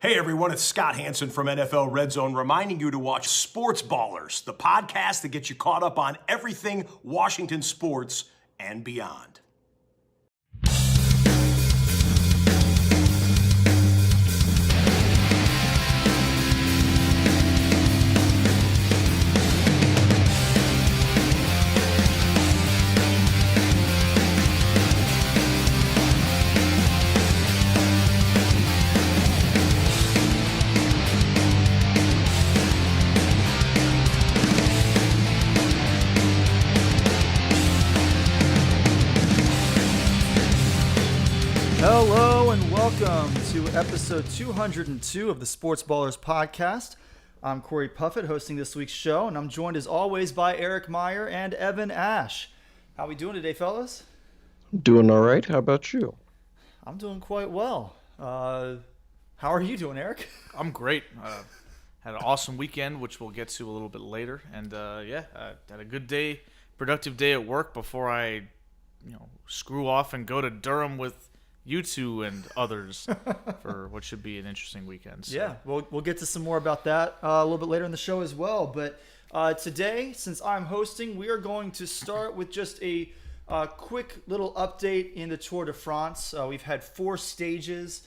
Hey everyone, it's Scott Hansen from NFL Red Zone reminding you to watch Sports Ballers, the podcast that gets you caught up on everything Washington sports and beyond. Hello and welcome to episode 202 of the Sports Ballers podcast. I'm Corey Puffett hosting this week's show, and I'm joined as always by Eric Meyer and Evan Ash. How we doing today, fellas? Doing all right. How about you? I'm doing quite well. How are you doing, Eric? I'm great. Had an awesome weekend, which we'll get to a little bit later, and had a good day, productive day at work before I, screw off and go to Durham with you two and others for what should be an interesting weekend. So. Yeah, we'll get to some more about that a little bit later in the show as well. But today, since I'm hosting, we are going to start with just a quick little update in the Tour de France. We've had 4 stages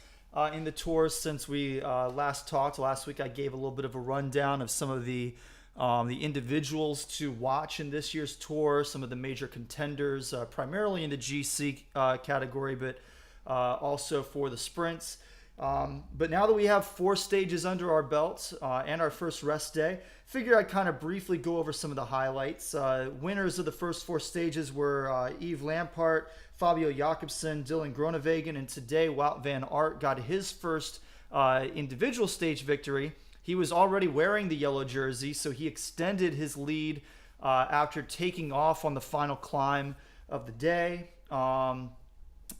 in the Tour since we last talked. Last week I gave a little bit of a rundown of some of the individuals to watch in this year's Tour, some of the major contenders, primarily in the GC category, but also for the sprints. But now that we have 4 stages under our belts and our first rest day, figured I'd kind of briefly go over some of the highlights. Winners of the first 4 stages were Yves Lampaert, Fabio Jakobsen, Dylan Groenewegen, and today Wout van Aert got his first individual stage victory. He was already wearing the yellow jersey, so he extended his lead after taking off on the final climb of the day.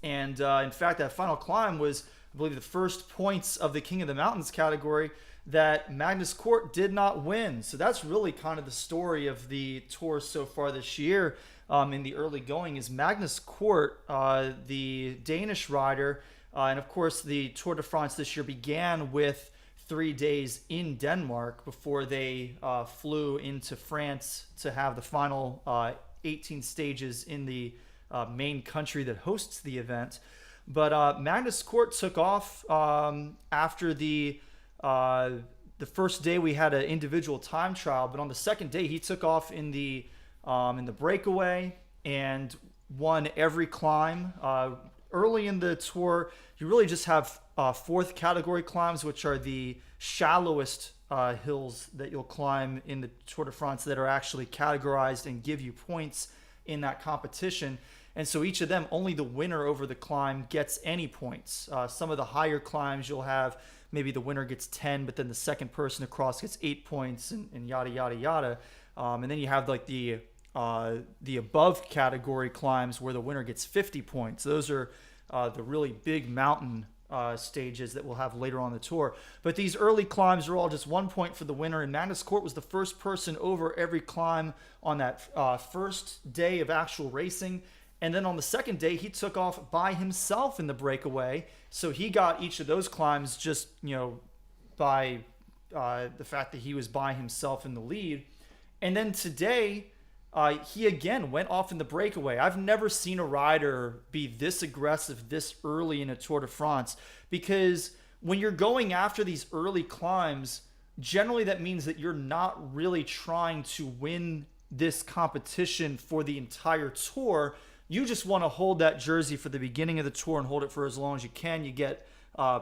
And in fact, that final climb was, I believe, the first points of the King of the Mountains category that Magnus Cort did not win. So that's really kind of the story of the Tour so far this year in the early going is Magnus Cort, the Danish rider. And of course, the Tour de France this year began with 3 days in Denmark before they flew into France to have the final 18 stages in the main country that hosts the event. But Magnus Cort took off after the first day. We had an individual time trial, but on the second day he took off in the breakaway and won every climb. Early in the Tour, you really just have 4th category climbs, which are the shallowest hills that you'll climb in the Tour de France that are actually categorized and give you points in that competition. And so each of them, only the winner over the climb gets any points. Some of the higher climbs you'll have, maybe the winner gets 10, but then the second person across gets 8 points and yada, yada, yada. And then you have like the above category climbs where the winner gets 50 points. Those are the really big mountain stages that we'll have later on the Tour. But these early climbs are all just 1 point for the winner, and Magnus Cort was the first person over every climb on that first day of actual racing. And then on the second day, he took off by himself in the breakaway. So he got each of those climbs just, by the fact that he was by himself in the lead. And then today, he again went off in the breakaway. I've never seen a rider be this aggressive this early in a Tour de France, because when you're going after these early climbs, generally that means that you're not really trying to win this competition for the entire Tour. You just want to hold that jersey for the beginning of the Tour and hold it for as long as you can. You get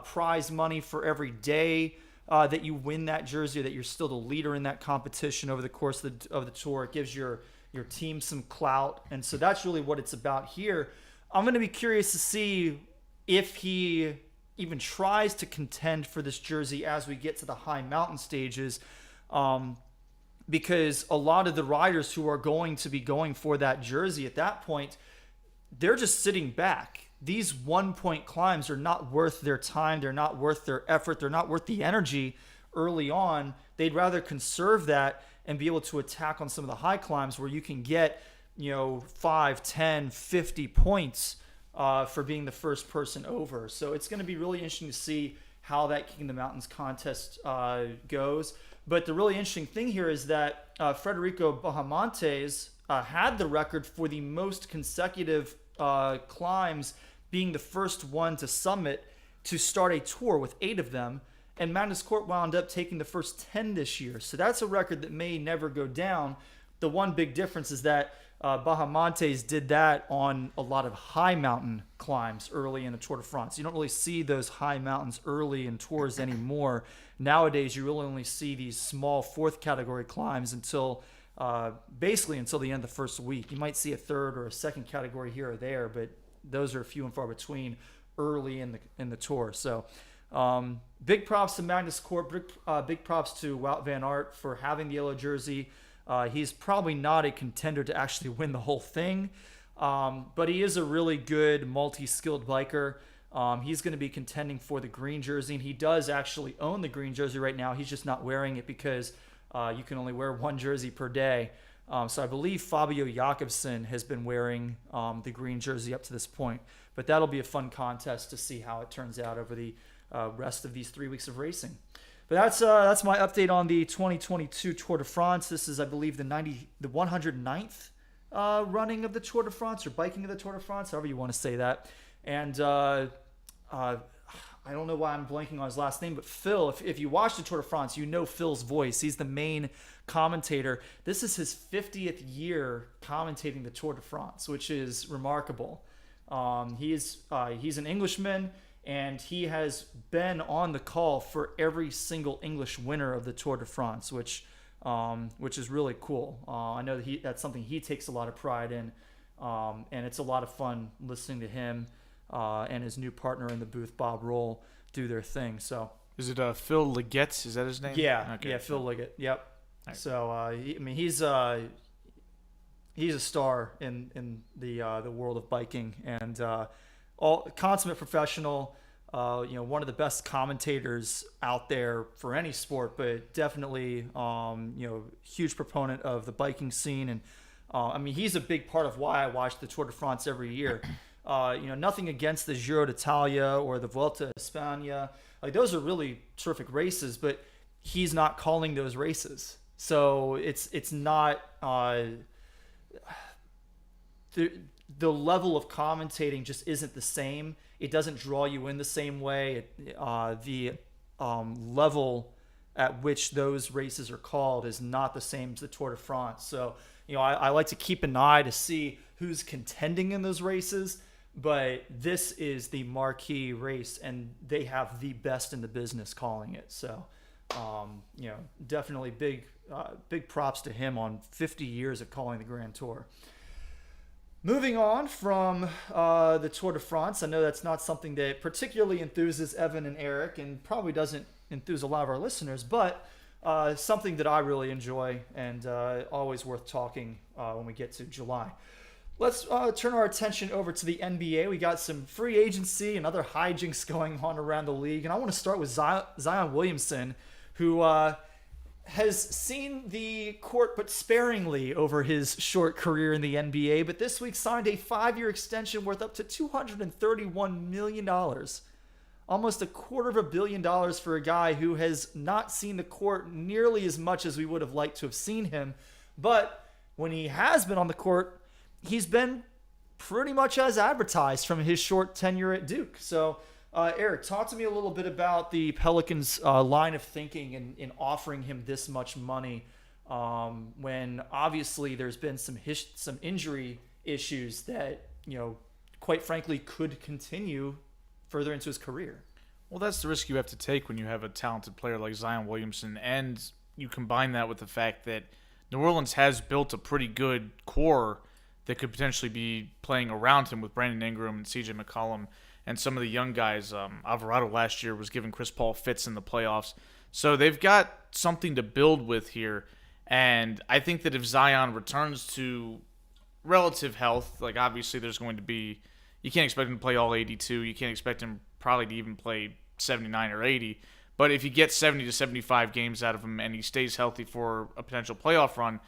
prize money for every day that you win that jersey, or that you're still the leader in that competition over the course of the Tour. It gives your team some clout. And so that's really what it's about here. I'm going to be curious to see if he even tries to contend for this jersey as we get to the high mountain stages. Because a lot of the riders who are going to be going for that jersey at that point, they're just sitting back. These 1 point climbs are not worth their time. They're not worth their effort. They're not worth the energy early on. They'd rather conserve that and be able to attack on some of the high climbs where you can get, 5, 10, 50 points for being the first person over. So it's going to be really interesting to see how that King of the Mountains contest goes. But the really interesting thing here is that Federico Bahamontes had the record for the most consecutive climbs, being the first one to summit to start a tour with 8 of them. And Magnus Cort wound up taking the first 10 this year. So that's a record that may never go down. The one big difference is that Bahamontes did that on a lot of high mountain climbs early in the Tour de France. You don't really see those high mountains early in tours anymore. Nowadays, you really only see these small 4th category climbs until basically until the end of the first week. You might see a 3rd or a 2nd category here or there, but those are few and far between early in the tour. So big props to Magnus Cort, big props to Wout van Aert for having the yellow jersey. He's probably not a contender to actually win the whole thing, but he is a really good multi-skilled biker. He's going to be contending for the green jersey, and he does actually own the green jersey right now. He's just not wearing it because you can only wear 1 jersey per day. So I believe Fabio Jakobsen has been wearing the green jersey up to this point, but that'll be a fun contest to see how it turns out over the rest of these 3 weeks of racing. But that's my update on the 2022 Tour de France. This is, I believe, the 109th running of the Tour de France, or biking of the Tour de France, however you want to say that. And I don't know why I'm blanking on his last name, but Phil, if you watch the Tour de France, you know Phil's voice. He's the main commentator. This is his 50th year commentating the Tour de France, which is remarkable. He's an Englishman, and he has been on the call for every single English winner of the Tour de France, which is really cool. I know that that's something he takes a lot of pride in, and it's a lot of fun listening to him and his new partner in the booth, Bob Roll, do their thing. So is it Phil Liggett? Is that his name? Yeah, okay. Yeah, Phil Liggett. Yep. Right. So he's a star in the world of biking, and all consummate professional. One of the best commentators out there for any sport, but definitely huge proponent of the biking scene. And he's a big part of why I watch the Tour de France every year. Nothing against the Giro d'Italia or the Vuelta a España. Like, those are really terrific races, but he's not calling those races. So it's not the level of commentating just isn't the same. It doesn't draw you in the same way. The level at which those races are called is not the same as the Tour de France. So, I like to keep an eye to see who's contending in those races, but this is the marquee race, and they have the best in the business calling it. So, definitely big props to him on 50 years of calling the Grand Tour. Moving on from the Tour de France, I know that's not something that particularly enthuses Evan and Eric, and probably doesn't enthuse a lot of our listeners, but something that I really enjoy and always worth talking when we get to July. Let's turn our attention over to the NBA. We got some free agency and other hijinks going on around the league, and I want to start with Zion Williamson, who has seen the court but sparingly over his short career in the NBA, but this week signed a 5-year extension worth up to $231 million. Almost $250 million for a guy who has not seen the court nearly as much as we would have liked to have seen him. But when he has been on the court, he's been pretty much as advertised from his short tenure at Duke. So, Eric, talk to me a little bit about the Pelicans' line of thinking in offering him this much money when obviously there's been some injury issues that, quite frankly, could continue further into his career. Well, that's the risk you have to take when you have a talented player like Zion Williamson, and you combine that with the fact that New Orleans has built a pretty good core that could potentially be playing around him with Brandon Ingram and CJ McCollum and some of the young guys. Alvarado last year was giving Chris Paul fits in the playoffs. So they've got something to build with here, and I think that if Zion returns to relative health, like obviously there's going to be, you can't expect him to play all 82. You can't expect him probably to even play 79 or 80. But if you get 70 to 75 games out of him and he stays healthy for a potential playoff run,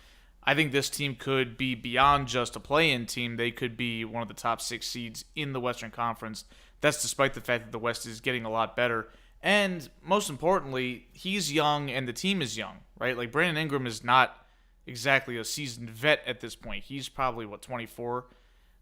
I think this team could be beyond just a play-in team. They could be one of the top 6 seeds in the Western Conference. That's despite the fact that the West is getting a lot better. And most importantly, he's young and the team is young, right? Like Brandon Ingram is not exactly a seasoned vet at this point. He's probably, 24?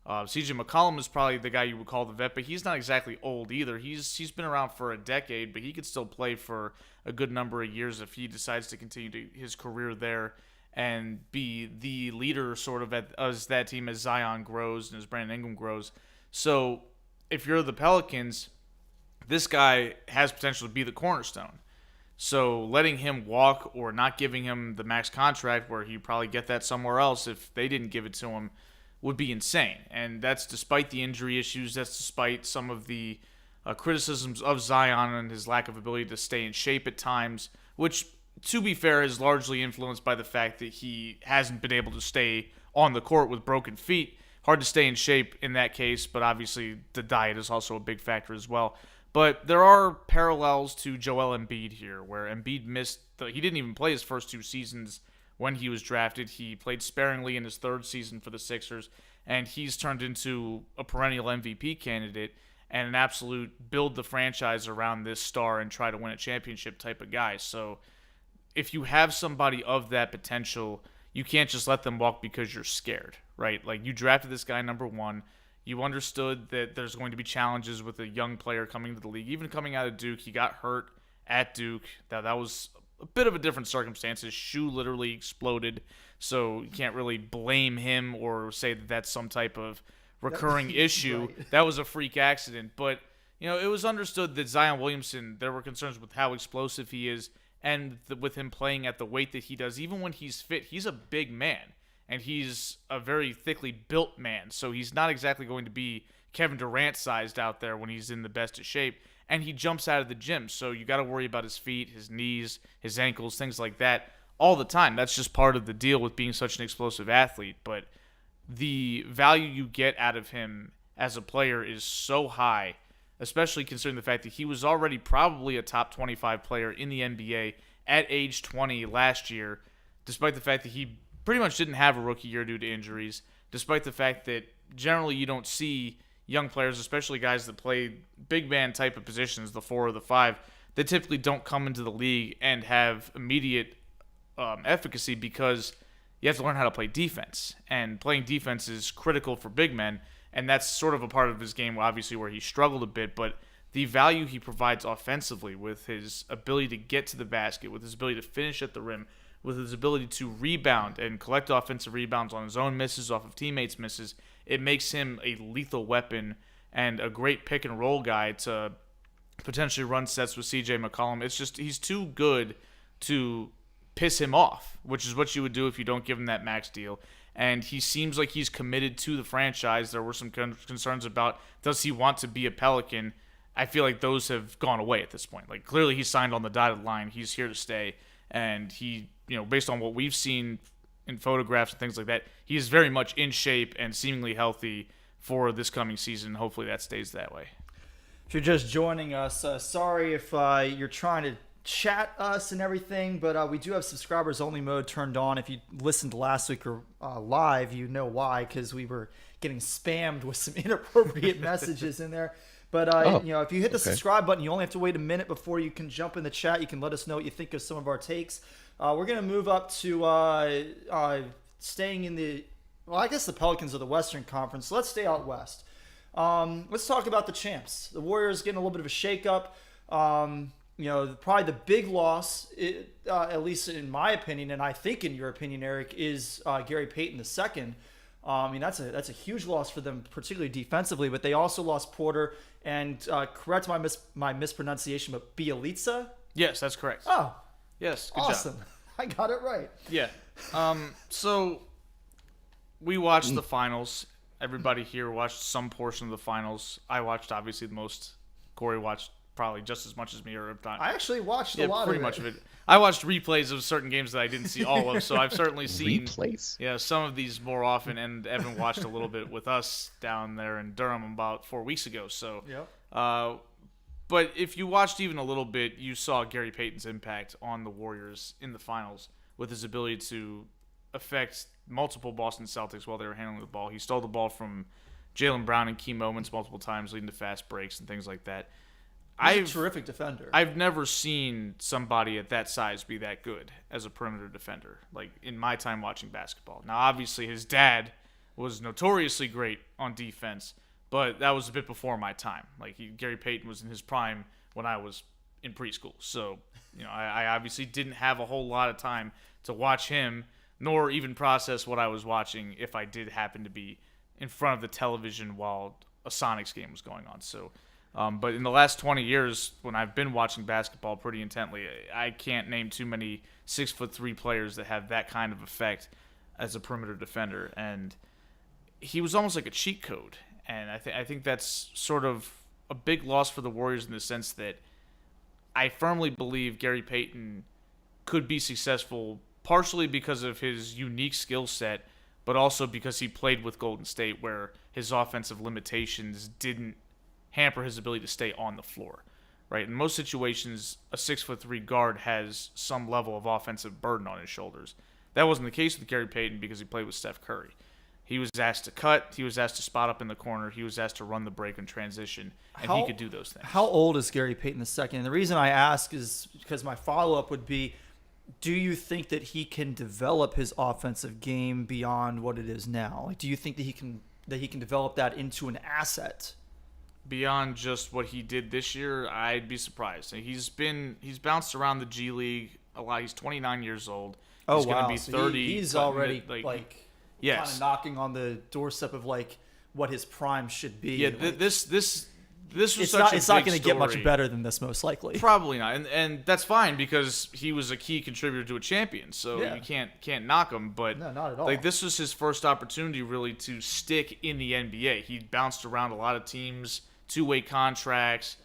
CJ McCollum is probably the guy you would call the vet, but he's not exactly old either. He's been around for a decade, but he could still play for a good number of years if he decides to continue his career there and be the leader sort of as that team as Zion grows and as Brandon Ingram grows. So if you're the Pelicans, this guy has potential to be the cornerstone. So letting him walk or not giving him the max contract where he'd probably get that somewhere else if they didn't give it to him would be insane. And that's despite the injury issues. That's despite some of the criticisms of Zion and his lack of ability to stay in shape at times, which, to be fair, is largely influenced by the fact that he hasn't been able to stay on the court with broken feet. Hard to stay in shape in that case, but obviously the diet is also a big factor as well. But there are parallels to Joel Embiid here, where Embiid he didn't even play his first 2 seasons when he was drafted. He played sparingly in his 3rd season for the Sixers, and he's turned into a perennial MVP candidate and an absolute build the franchise around this star and try to win a championship type of guy. So if you have somebody of that potential, you can't just let them walk because you're scared, right? Like, you drafted this guy number 1. You understood that there's going to be challenges with a young player coming to the league. Even coming out of Duke, he got hurt at Duke. That was a bit of a different circumstance. His shoe literally exploded, so you can't really blame him or say that that's some type of recurring issue. Right. That was a freak accident. But, it was understood that Zion Williamson, there were concerns with how explosive he is and with him playing at the weight that he does. Even when he's fit, he's a big man. And he's a very thickly built man, so he's not exactly going to be Kevin Durant sized out there when he's in the best of shape. And he jumps out of the gym, so you got to worry about his feet, his knees, his ankles, things like that all the time. That's just part of the deal with being such an explosive athlete. But the value you get out of him as a player is so high, especially considering the fact that he was already probably a top 25 player in the NBA at age 20 last year, despite the fact that he pretty much didn't have a rookie year due to injuries, despite the fact that generally you don't see young players, especially guys that play big man type of positions, the 4 or the 5, that typically don't come into the league and have immediate efficacy because you have to learn how to play defense. And playing defense is critical for big men, and that's sort of a part of his game, obviously, where he struggled a bit, but the value he provides offensively with his ability to get to the basket, with his ability to finish at the rim, with his ability to rebound and collect offensive rebounds on his own misses, off of teammates' misses, it makes him a lethal weapon and a great pick-and-roll guy to potentially run sets with CJ McCollum. It's just he's too good to piss him off, which is what you would do if you don't give him that max deal. And he seems like he's committed to the franchise. There were some concerns about, does he want to be a Pelican? I feel like those have gone away at this point. Like, clearly he signed on the dotted line. He's here to stay. And he, based on what we've seen in photographs and things like that, he is very much in shape and seemingly healthy for this coming season. Hopefully that stays that way. If you're just joining us, sorry if you're trying to chat us and everything, but we do have subscribers only mode turned on. If you listened last week or live, you know why, because we were getting spammed with some inappropriate messages in there. But if you hit the subscribe button, you only have to wait a minute before you can jump in the chat. You can let us know what you think of some of our takes. We're going to move up to staying in the Pelicans are the Western Conference. So let's stay out west. Let's talk about the champs. The Warriors getting a little bit of a shakeup. Probably the big loss, at least in my opinion, and I think in your opinion, Eric, is Gary Payton II. That's a huge loss for them, particularly defensively. But they also lost Porter and correct my mispronunciation, but Bielitsa. Yes, that's correct. Oh, yes, good awesome! job. I got it right. Yeah. So we watched the finals. Everybody here watched some portion of the finals. I watched obviously the most. Corey watched probably just as much as me, or if not. I actually watched a lot pretty of much of it. I watched replays of certain games that I didn't see all of, so I've certainly seen replays. Yeah, some of these more often, and Evan watched a little bit with us down there in Durham about 4 weeks ago. So, yep. But if you watched even a little bit, you saw Gary Payton's impact on the Warriors in the finals with his ability to affect multiple Boston Celtics while they were handling the ball. He stole the ball from Jalen Brown in key moments multiple times, leading to fast breaks and things like that. He's a terrific defender. I've never seen somebody at that size be that good as a perimeter defender, like in my time watching basketball. Now, obviously, his dad was notoriously great on defense, but that was a bit before my time. Like Gary Payton was in his prime when I was in preschool. So, I obviously didn't have a whole lot of time to watch him, nor even process what I was watching if I did happen to be in front of the television while a Sonics game was going on. So, but in the last 20 years, when I've been watching basketball pretty intently, I can't name too many 6'3" players that have that kind of effect as a perimeter defender. And he was almost like a cheat code. And I think that's sort of a big loss for the Warriors in the sense that I firmly believe Gary Payton could be successful partially because of his unique skill set, but also because he played with Golden State where his offensive limitations didn't hamper his ability to stay on the floor. Right? In most situations, a 6'3" guard has some level of offensive burden on his shoulders. That wasn't the case with Gary Payton because he played with Steph Curry. He was asked to cut. He was asked to spot up in the corner. He was asked to run the break and transition, and he could do those things. How old is Gary Payton II? And the reason I ask is because my follow-up would be, do you think that he can develop his offensive game beyond what it is now? Like, do you think that he can develop that into an asset? Beyond just what he did this year, I'd be surprised. He's bounced around the G League a lot. He's 29 years old. He's wow. Gonna be 30. He's already yes, kind of knocking on the doorstep of what his prime should be. Yeah, this was it's such it's not going to get much better than this, most likely. Probably not, and that's fine because he was a key contributor to a champion. So you can't knock him. But no, not at all. Like, this was his first opportunity really to stick in the NBA. He bounced around a lot of teams, two-way contracts,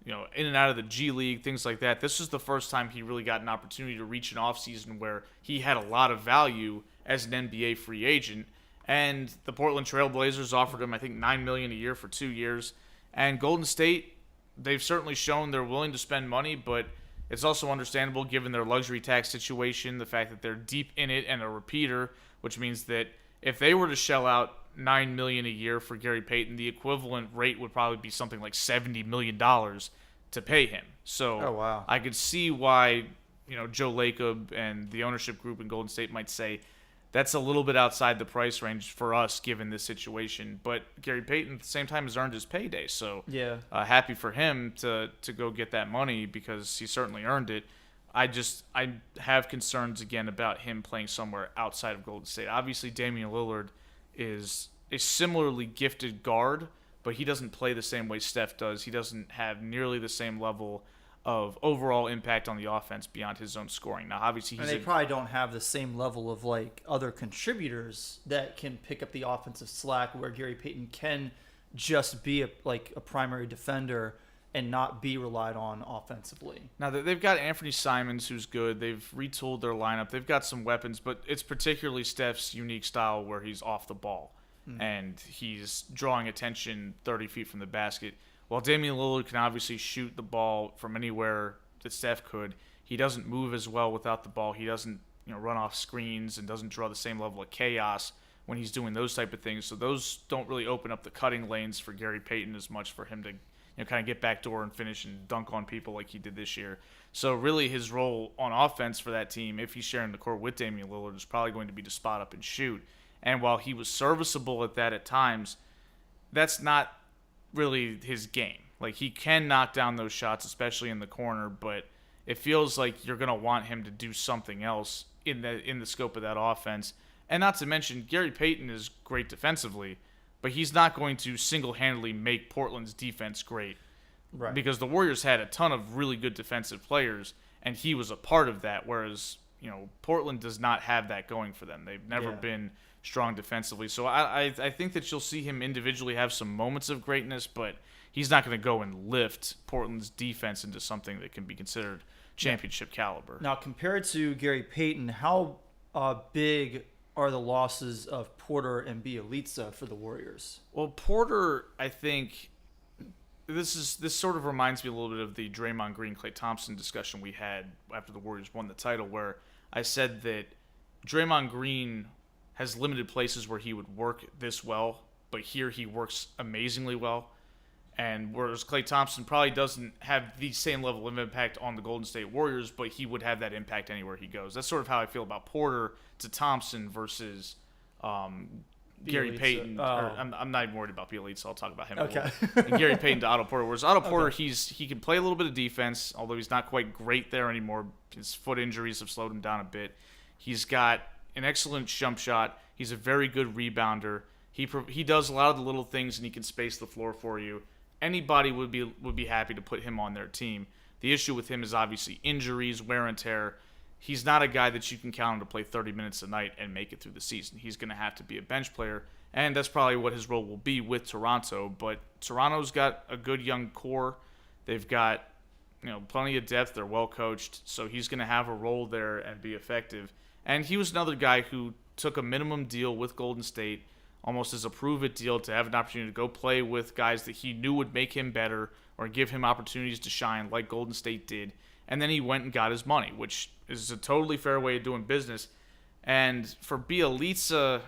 in and out of the G League, things like that. This was the first time he really got an opportunity to reach an offseason where he had a lot of value as an NBA free agent. And the Portland Trail Blazers offered him, I think, $9 million a year for 2 years. And Golden State, they've certainly shown they're willing to spend money, but it's also understandable given their luxury tax situation, the fact that they're deep in it and a repeater, which means that if they were to shell out $9 million a year for Gary Payton, the equivalent rate would probably be something like $70 million to pay him. So I could see why Joe Lacob and the ownership group in Golden State might say that's a little bit outside the price range for us given this situation. But Gary Payton at the same time has earned his payday, so happy for him to go get that money because he certainly earned it. I have concerns again about him playing somewhere outside of Golden State. Obviously, Damian Lillard is a similarly gifted guard, but he doesn't play the same way Steph does. He doesn't have nearly the same level of overall impact on the offense beyond his own scoring. Now, obviously, they probably don't have the same level of other contributors that can pick up the offensive slack, where Gary Payton can just be a primary defender and not be relied on offensively. Now, they've got Anthony Simons, who's good. They've retooled their lineup. They've got some weapons, but it's particularly Steph's unique style where he's off the ball and he's drawing attention 30 feet from the basket. While Damian Lillard can obviously shoot the ball from anywhere that Steph could, he doesn't move as well without the ball. He doesn't run off screens and doesn't draw the same level of chaos when he's doing those type of things. So those don't really open up the cutting lanes for Gary Payton as much for him to kind of get backdoor and finish and dunk on people like he did this year. So really his role on offense for that team, if he's sharing the court with Damian Lillard, is probably going to be to spot up and shoot. And while he was serviceable at that at times, that's not really his game. Like, he can knock down those shots, especially in the corner, but it feels like you're going to want him to do something else in the scope of that offense. And not to mention, Gary Payton is great defensively, but he's not going to single-handedly make Portland's defense great. Right. Because the Warriors had a ton of really good defensive players, and he was a part of that, whereas Portland does not have that going for them. They've never been strong defensively. So I think that you'll see him individually have some moments of greatness, but he's not going to go and lift Portland's defense into something that can be considered championship caliber. Now, compared to Gary Payton, how big are the losses of Porter and Bjelica for the Warriors? Well, Porter, I think this sort of reminds me a little bit of the Draymond Green, Klay Thompson discussion we had after the Warriors won the title, where I said that Draymond Green has limited places where he would work this well, but here he works amazingly well. And whereas Klay Thompson probably doesn't have the same level of impact on the Golden State Warriors, but he would have that impact anywhere he goes. That's sort of how I feel about Porter to Thompson versus Gary Payton. I'm not even worried about Bielitsa, so I'll talk about him. Okay. And Gary Payton to Otto Porter. Whereas Otto Porter, he can play a little bit of defense, although he's not quite great there anymore. His foot injuries have slowed him down a bit. He's got an excellent jump shot. He's a very good rebounder. He does a lot of the little things, and he can space the floor for you. Anybody would be happy to put him on their team. The issue with him is obviously injuries, wear and tear. He's not a guy that you can count on to play 30 minutes a night and make it through the season. He's going to have to be a bench player, and that's probably what his role will be with Toronto. But Toronto's got a good young core. They've got plenty of depth. They're well coached, so he's going to have a role there and be effective. And he was another guy who took a minimum deal with Golden State, almost as a prove-it deal, to have an opportunity to go play with guys that he knew would make him better or give him opportunities to shine like Golden State did. And then he went and got his money, which is a totally fair way of doing business. And for Bielitsa,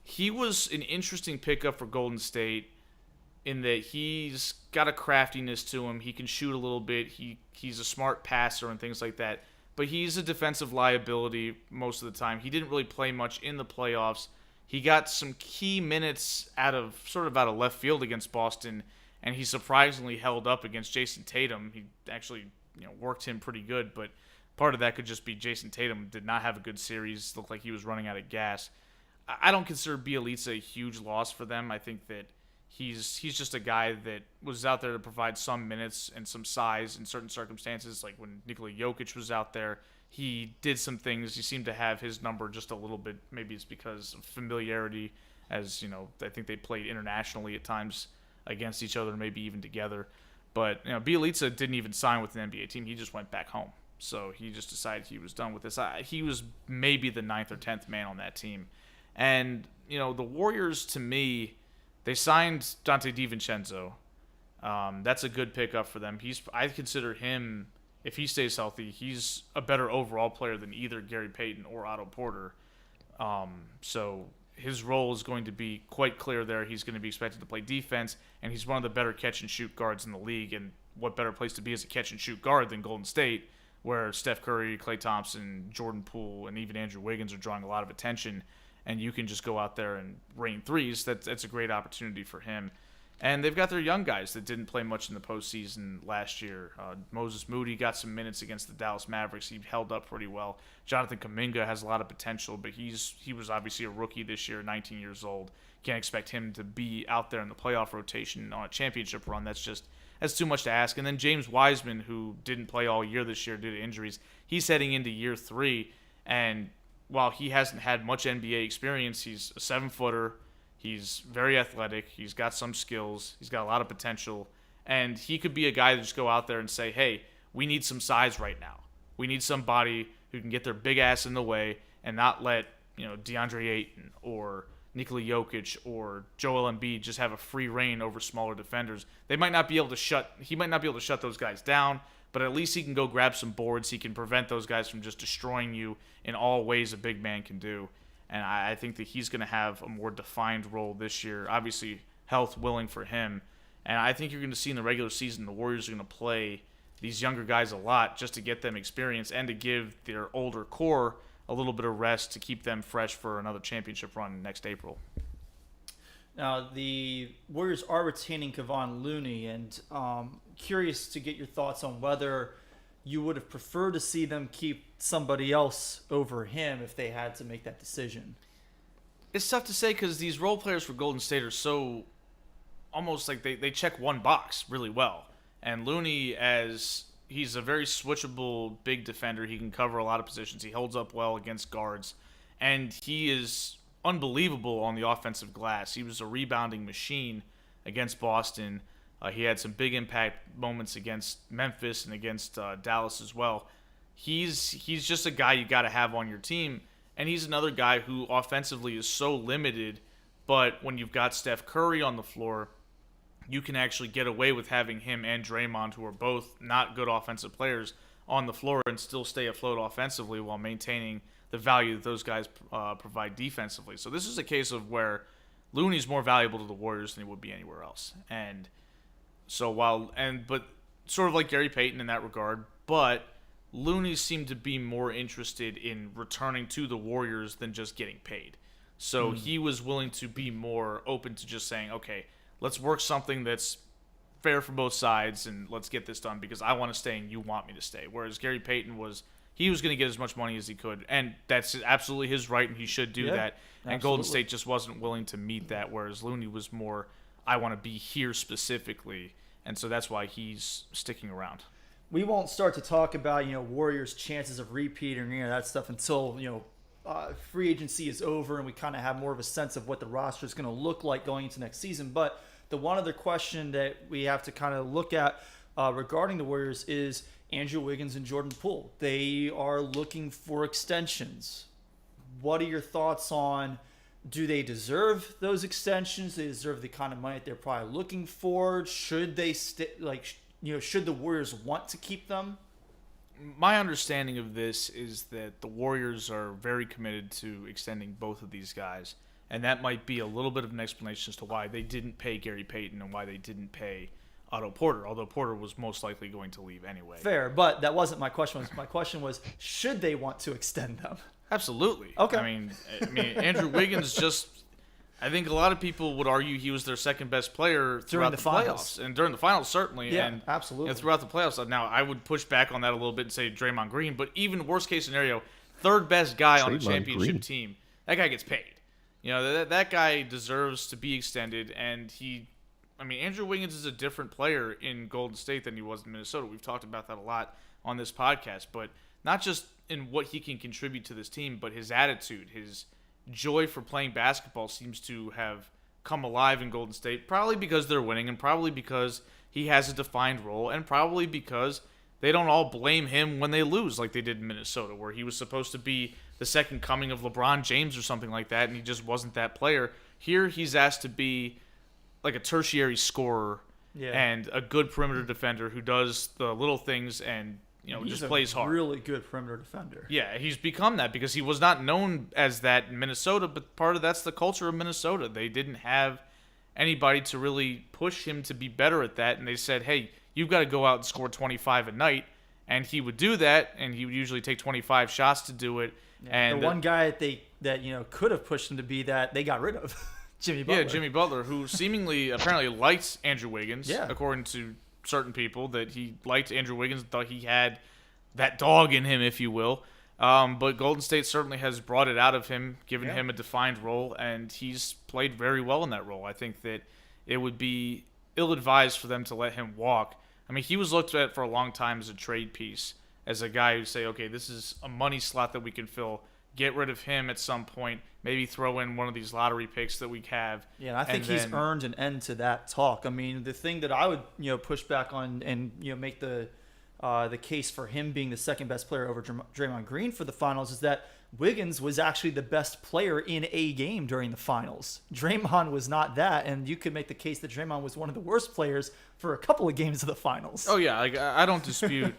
he was an interesting pickup for Golden State in that he's got a craftiness to him. He can shoot a little bit. He's a smart passer and things like that. But he's a defensive liability most of the time. He didn't really play much in the playoffs. He got some key minutes out of left field against Boston, and he surprisingly held up against Jason Tatum. He actually worked him pretty good, but part of that could just be Jason Tatum did not have a good series. Looked like he was running out of gas. I don't consider Bielitsa a huge loss for them. I think that he's just a guy that was out there to provide some minutes and some size in certain circumstances, like when Nikola Jokic was out there. He did some things. He seemed to have his number just a little bit. Maybe it's because of familiarity, as I think they played internationally at times against each other, maybe even together. But Bielitsa didn't even sign with an NBA team. He just went back home. So he just decided he was done with this. He was maybe the 9th or 10th man on that team. And the Warriors, to me, they signed Dante DiVincenzo. That's a good pickup for them. I consider him, if he stays healthy, he's a better overall player than either Gary Payton or Otto Porter. So his role is going to be quite clear there. He's going to be expected to play defense, and he's one of the better catch-and-shoot guards in the league. And what better place to be as a catch-and-shoot guard than Golden State, where Steph Curry, Klay Thompson, Jordan Poole, and even Andrew Wiggins are drawing a lot of attention, and you can just go out there and rain threes. That's a great opportunity for him. And they've got their young guys that didn't play much in the postseason last year. Moses Moody got some minutes against the Dallas Mavericks. He held up pretty well. Jonathan Kuminga has a lot of potential, but he was obviously a rookie this year, 19 years old. Can't expect him to be out there in the playoff rotation on a championship run. That's too much to ask. And then James Wiseman, who didn't play all year this year due to injuries, he's heading into year 3. And while he hasn't had much NBA experience, he's a 7-footer. He's very athletic. He's got some skills. He's got a lot of potential. And he could be a guy that just go out there and say, hey, we need some size right now. We need somebody who can get their big ass in the way and not let DeAndre Ayton or Nikola Jokic or Joel Embiid just have a free reign over smaller defenders. He might not be able to shut those guys down, but at least he can go grab some boards. He can prevent those guys from just destroying you in all ways a big man can do. And I think that he's going to have a more defined role this year. Obviously, health willing for him. And I think you're going to see in the regular season the Warriors are going to play these younger guys a lot just to get them experience and to give their older core a little bit of rest to keep them fresh for another championship run next April. Now, the Warriors are retaining Kavon Looney, and curious to get your thoughts on whether you would have preferred to see them keep somebody else over him if they had to make that decision. It's tough to say because these role players for Golden State are so almost like they check one box really well. And Looney, as he's a very switchable big defender, he can cover a lot of positions. He holds up well against guards, and he is unbelievable on the offensive glass. He was a rebounding machine against Boston. He had some big impact moments against Memphis and against Dallas as well. He's just a guy you got to have on your team, and he's another guy who offensively is so limited, but when you've got Steph Curry on the floor, you can actually get away with having him and Draymond, who are both not good offensive players, on the floor and still stay afloat offensively while maintaining the value that those guys provide defensively. So this is a case of where Looney's more valuable to the Warriors than he would be anywhere else. And so but sort of like Gary Payton in that regard, but Looney seemed to be more interested in returning to the Warriors than just getting paid. So he was willing to be more open to just saying, okay, let's work something that's fair for both sides and let's get this done because I want to stay and you want me to stay. Whereas Gary Payton was going to get as much money as he could, and that's absolutely his right, and he should do that. And absolutely. Golden State just wasn't willing to meet that, whereas Looney was more, I want to be here specifically, and so that's why he's sticking around. We won't start to talk about, Warriors' chances of repeat and that stuff until, free agency is over and we kind of have more of a sense of what the roster is going to look like going into next season. But the one other question that we have to kind of look at regarding the Warriors is Andrew Wiggins and Jordan Poole. They are looking for extensions. What are your thoughts on, do they deserve those extensions? Do they deserve the kind of money that they're probably looking for? Should they should the Warriors want to keep them? My understanding of this is that the Warriors are very committed to extending both of these guys, and that might be a little bit of an explanation as to why they didn't pay Gary Payton and why they didn't pay Otto Porter, although Porter was most likely going to leave anyway. Fair, but that wasn't my question. My question was, should they want to extend them? Absolutely. Okay. I mean, Andrew Wiggins I think a lot of people would argue he was their second best player throughout the playoffs. And during the finals, certainly. Yeah, and, absolutely. Throughout the playoffs. Now, I would push back on that a little bit and say Draymond Green, but even worst case scenario, third best guy on a championship team, that guy gets paid. That guy deserves to be extended, and Andrew Wiggins is a different player in Golden State than he was in Minnesota. We've talked about that a lot on this podcast, but not just in what he can contribute to this team, but his attitude, his joy for playing basketball seems to have come alive in Golden State, probably because they're winning and probably because he has a defined role and probably because they don't all blame him when they lose like they did in Minnesota, where he was supposed to be the second coming of LeBron James or something like that, and he just wasn't that player. Here he's asked to be like a tertiary scorer and a good perimeter defender who does the little things and just plays hard. Really good perimeter defender. Yeah, he's become that because he was not known as that in Minnesota, but part of that's the culture of Minnesota. They didn't have anybody to really push him to be better at that, and they said, hey, you've got to go out and score 25 a night, and he would do that, and he would usually take 25 shots to do it. Yeah, and the one guy that could have pushed him to be that, they got rid of. Jimmy Butler. Yeah, Jimmy Butler, who seemingly apparently likes Andrew Wiggins, according to certain people, that he liked Andrew Wiggins, thought he had that dog in him, if you will. But Golden State certainly has brought it out of him, given him a defined role, and he's played very well in that role. I think that it would be ill-advised for them to let him walk. He was looked at for a long time as a trade piece, as a guy who say, okay, this is a money slot that we can fill. Get rid of him at some point. Maybe throw in one of these lottery picks that we have. Yeah, and I think he's earned an end to that talk. The thing that I would push back on and make the case for him being the second best player over Draymond Green for the finals is that Wiggins was actually the best player in a game during the finals. Draymond was not that, and you could make the case that Draymond was one of the worst players for a couple of games of the finals. Oh yeah, I don't dispute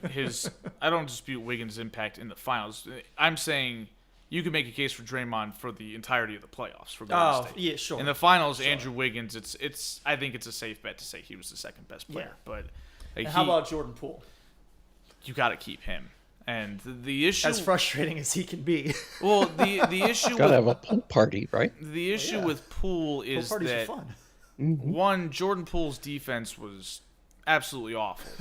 Wiggins' impact in the finals. I'm saying you could make a case for Draymond for the entirety of the playoffs for Golden State. Yeah, sure. In the finals, Andrew Wiggins, I think it's a safe bet to say he was the second best player. Yeah. But how about Jordan Poole? You got to keep him. And the issue, as frustrating as he can be. Well, the issue gotta have a pool party, right? The issue with Poole is pool parties that are fun. One, Jordan Poole's defense was absolutely awful,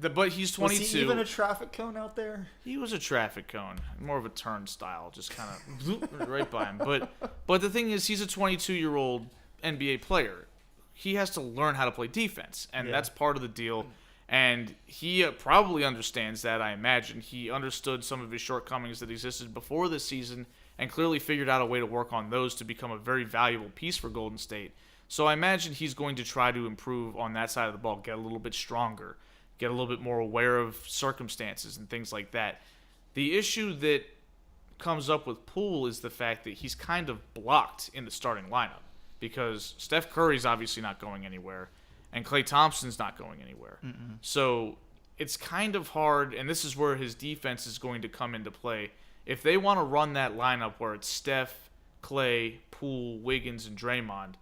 but he's 22. Was he even a traffic cone out there? He was a traffic cone, more of a turnstile, just kind of right by him. But the thing is, he's a 22-year-old NBA player. He has to learn how to play defense, and that's part of the deal. And he probably understands that, I imagine. He understood some of his shortcomings that existed before this season and clearly figured out a way to work on those to become a very valuable piece for Golden State. So I imagine he's going to try to improve on that side of the ball, get a little bit stronger, get a little bit more aware of circumstances and things like that. The issue that comes up with Poole is the fact that he's kind of blocked in the starting lineup because Steph Curry's obviously not going anywhere. And Klay Thompson's not going anywhere. So it's kind of hard, and this is where his defense is going to come into play. If they want to run that lineup where it's Steph, Clay, Poole, Wiggins, and Draymond,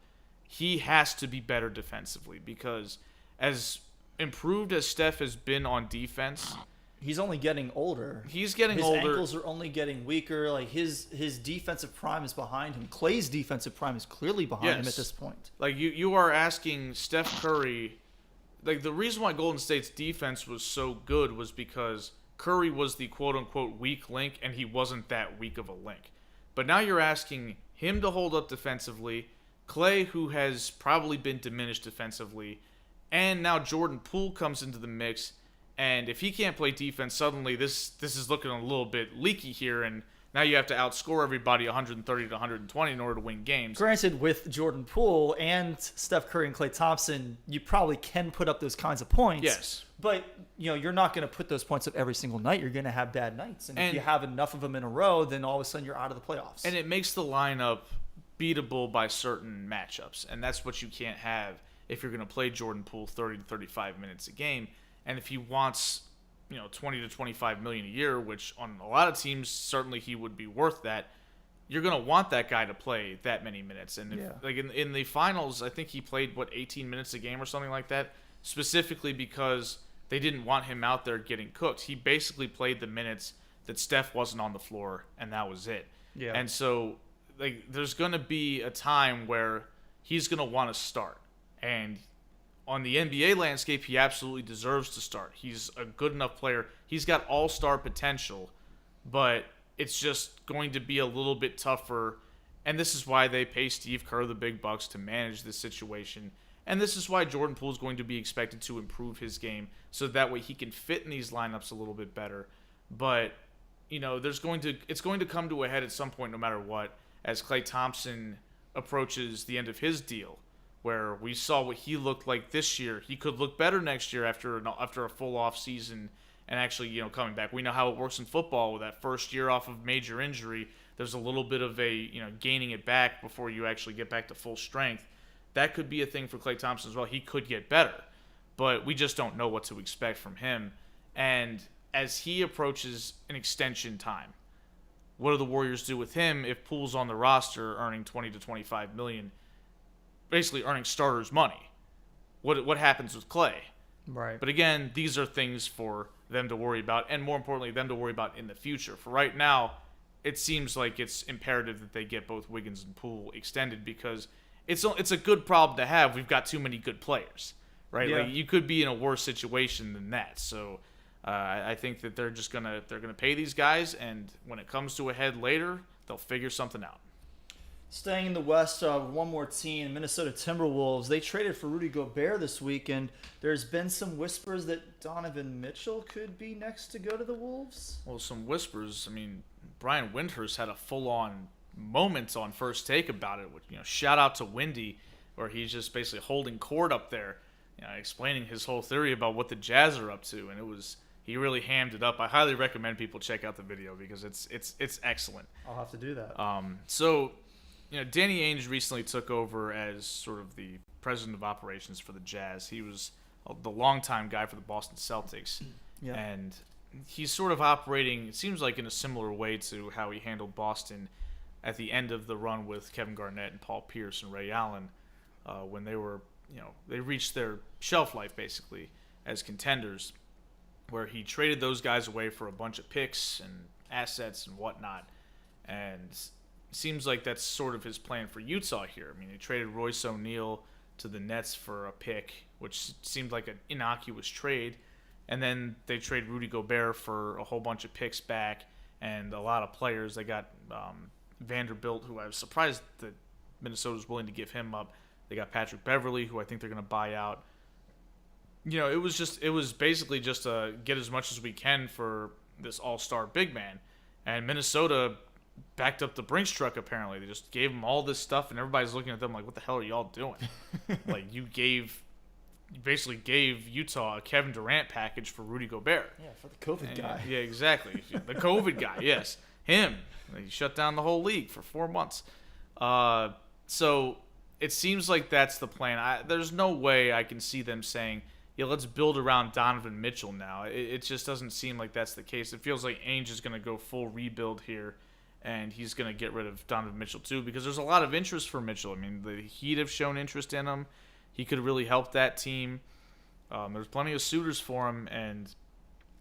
he has to be better defensively because as improved as Steph has been on defense, he's only getting older. He's getting his older. His ankles are only getting weaker. Like his defensive prime is behind him. Clay's defensive prime is clearly behind him at this point. Like you are asking Steph Curry. Like the reason why Golden State's defense was so good was because Curry was the quote unquote weak link, and he wasn't that weak of a link. But now you're asking him to hold up defensively, Clay, who has probably been diminished defensively, and now Jordan Poole comes into the mix. And if he can't play defense, suddenly this is looking a little bit leaky here, and now you have to outscore everybody 130 to 120 in order to win games. Granted, with Jordan Poole and Steph Curry and Klay Thompson, you probably can put up those kinds of points. Yes. But, you're not going to put those points up every single night. You're going to have bad nights. And if you have enough of them in a row, then all of a sudden you're out of the playoffs. And it makes the lineup beatable by certain matchups, and that's what you can't have if you're going to play Jordan Poole 30 to 35 minutes a game. And if he wants, 20 to 25 million a year, which on a lot of teams certainly he would be worth that, you're going to want that guy to play that many minutes. And like in the finals, I think he played 18 minutes a game or something like that, specifically because they didn't want him out there getting cooked. He basically played the minutes that Steph wasn't on the floor, and that was it. Yeah. And so there's going to be a time where he's going to want to start, and on the NBA landscape, he absolutely deserves to start. He's a good enough player. He's got all-star potential, but it's just going to be a little bit tougher. And this is why they pay Steve Kerr the big bucks to manage this situation. And this is why Jordan Poole is going to be expected to improve his game so that way he can fit in these lineups a little bit better. But, it's going to come to a head at some point no matter what, as Klay Thompson approaches the end of his deal, where we saw what he looked like this year. He could look better next year after a full off season and actually, coming back. We know how it works in football with that first year off of major injury. There's a little bit of a, gaining it back before you actually get back to full strength. That could be a thing for Klay Thompson as well. He could get better, but we just don't know what to expect from him. And as he approaches an extension time, what do the Warriors do with him if Poole's on the roster earning 20 to 25 million? Basically earning starters money. What happens with Clay? Right. But again, these are things for them to worry about, and more importantly, them to worry about in the future. For right now, it seems like it's imperative that they get both Wiggins and Poole extended because it's a good problem to have. We've got too many good players, right? Yeah. Like you could be in a worse situation than that. So I think that they're gonna pay these guys, and when it comes to a head later, they'll figure something out. Staying in the West, one more team, Minnesota Timberwolves. They traded for Rudy Gobert this week, and there's been some whispers that Donovan Mitchell could be next to go to the Wolves. Well, some whispers. I mean, Brian Windhorst had a full-on moment on First Take about it. Which, shout out to Windy, where he's just basically holding court up there, explaining his whole theory about what the Jazz are up to, and he really hammed it up. I highly recommend people check out the video because it's excellent. I'll have to do that. So. Danny Ainge recently took over as sort of the president of operations for the Jazz. He was the longtime guy for the Boston Celtics. Yeah. And he's sort of operating, it seems like, in a similar way to how he handled Boston at the end of the run with Kevin Garnett and Paul Pierce and Ray Allen when they were, they reached their shelf life, basically, as contenders, where he traded those guys away for a bunch of picks and assets and whatnot. And seems like that's sort of his plan for Utah here. I mean, he traded Royce O'Neal to the Nets for a pick, which seemed like an innocuous trade. And then they trade Rudy Gobert for a whole bunch of picks back and a lot of players. They got Vanderbilt, who I was surprised that Minnesota was willing to give him up. They got Patrick Beverley, who I think they're going to buy out. It was basically just a get as much as we can for this all-star big man. And Minnesota backed up the Brinks truck, apparently. They just gave him all this stuff, and everybody's looking at them like, what the hell are y'all doing? Like, you basically gave Utah a Kevin Durant package for Rudy Gobert. Yeah, for the COVID guy. Yeah, exactly. The COVID guy, yes. Him. He shut down the whole league for 4 months. So it seems like that's the plan. There's no way I can see them saying, let's build around Donovan Mitchell now. It just doesn't seem like that's the case. It feels like Ainge is going to go full rebuild here. and he's going to get rid of Donovan Mitchell too, because there's a lot of interest for Mitchell. I mean, the Heat have shown interest in him. He could really help that team. There's plenty of suitors for him, and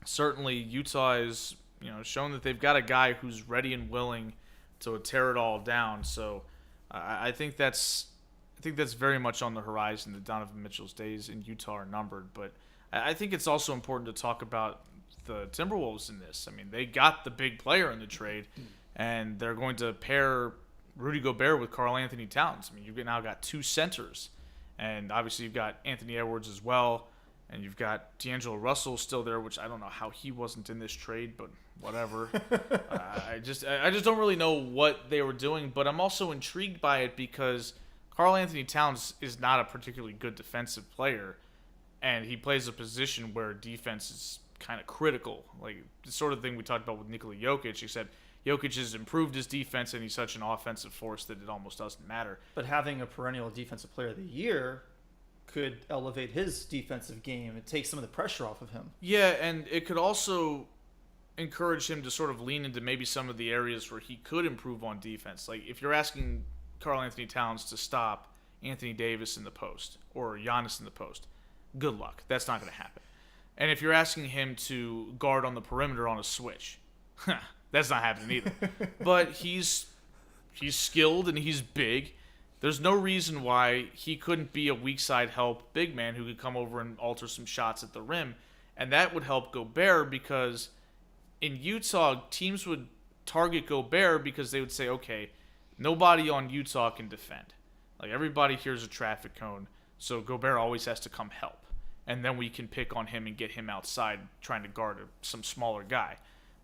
certainly Utah is, shown that they've got a guy who's ready and willing to tear it all down. So I think that's very much on the horizon that Donovan Mitchell's days in Utah are numbered. But I think it's also important to talk about the Timberwolves in this. I mean, they got the big player in the trade, and they're going to pair Rudy Gobert with Karl Anthony Towns. I mean, you've now got 2 centers, and obviously you've got Anthony Edwards as well, and you've got D'Angelo Russell still there, which I don't know how he wasn't in this trade, but whatever. I just don't really know what they were doing, but I'm also intrigued by it because Karl Anthony Towns is not a particularly good defensive player, and he plays a position where defense is kind of critical. Like the sort of thing we talked about with Nikola Jokic, except Jokic has improved his defense, and he's such an offensive force that it almost doesn't matter. But having a perennial defensive player of the year could elevate his defensive game and take some of the pressure off of him. Yeah, and it could also encourage him to sort of lean into maybe some of the areas where he could improve on defense. Like if you're asking Karl Anthony Towns to stop Anthony Davis in the post or Giannis in the post, good luck. That's not going to happen. And if you're asking him to guard on the perimeter on a switch, that's not happening either. But he's skilled and he's big. There's no reason why he couldn't be a weak side help big man who could come over and alter some shots at the rim. And that would help Gobert because in Utah, teams would target Gobert because they would say, okay, nobody on Utah can defend. Like everybody here's a traffic cone, so Gobert always has to come help. And then we can pick on him and get him outside trying to guard some smaller guy.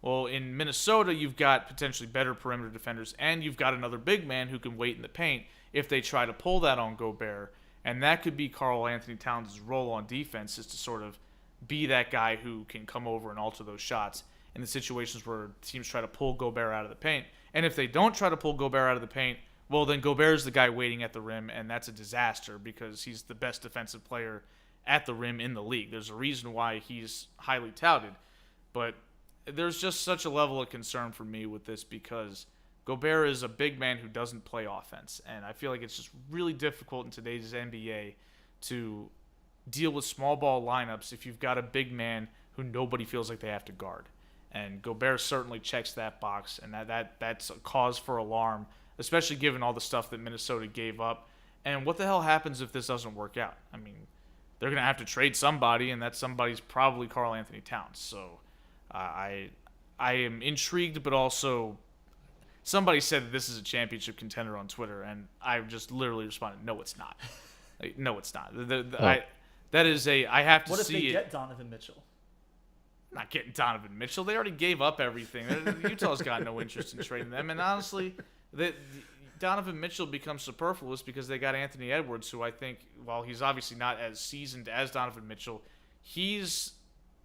Well, in Minnesota, you've got potentially better perimeter defenders, and you've got another big man who can wait in the paint if they try to pull that on Gobert. And that could be Karl Anthony Towns' role on defense, is to sort of be that guy who can come over and alter those shots in the situations where teams try to pull Gobert out of the paint. And if they don't try to pull Gobert out of the paint, well, then Gobert's the guy waiting at the rim, and that's a disaster because he's the best defensive player at the rim in the league. There's a reason why he's highly touted. But there's just such a level of concern for me with this because Gobert is a big man who doesn't play offense. And I feel like it's just really difficult in today's NBA to deal with small ball lineups if you've got a big man who nobody feels like they have to guard. And Gobert certainly checks that box, and that's a cause for alarm, especially given all the stuff that Minnesota gave up. And what the hell happens if this doesn't work out? I mean, they're going to have to trade somebody, and that somebody's probably Karl Anthony Towns. So I am intrigued, but also somebody said that this is a championship contender on Twitter, and I just literally responded, no, it's not. Like, no, it's not. I have to see it. What if they get Donovan Mitchell? Not getting Donovan Mitchell. They already gave up everything. Utah's got no interest in trading them. And honestly, Donovan Mitchell becomes superfluous because they got Anthony Edwards, who I think, while he's obviously not as seasoned as Donovan Mitchell, he's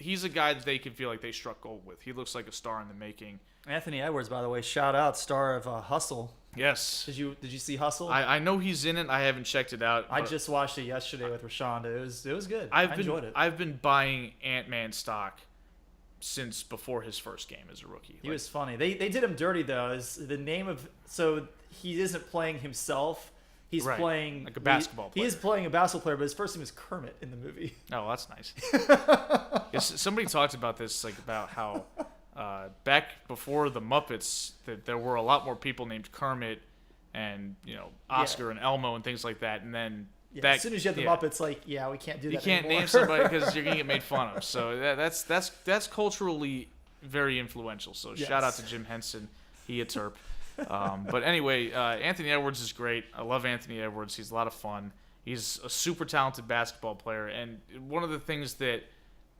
a guy that they can feel like they struck gold with. He looks like a star in the making. Anthony Edwards, by the way, shout out, star of Hustle. Yes. Did you see Hustle? I know he's in it. I haven't checked it out. I just watched it yesterday with Rashonda. It was good. I enjoyed it. I've been buying Ant-Man stock since before his first game as a rookie. He was funny. They did him dirty though. Is the name of so he isn't playing himself. He's right. playing like a basketball player. He is playing a basketball player, but his first name is Kermit in the movie. Oh, that's nice. Yes, somebody talked about this, like about how back before the Muppets, that there were a lot more people named Kermit and Oscar and Elmo and things like that, and then. Yeah, as soon as you have the Muppets, we can't do that. You can't anymore. name somebody because you're gonna get made fun of. So that's culturally very influential. So shout out to Jim Henson, he a Terp. But anyway, Anthony Edwards is great. I love Anthony Edwards. He's a lot of fun. He's a super talented basketball player, and one of the things that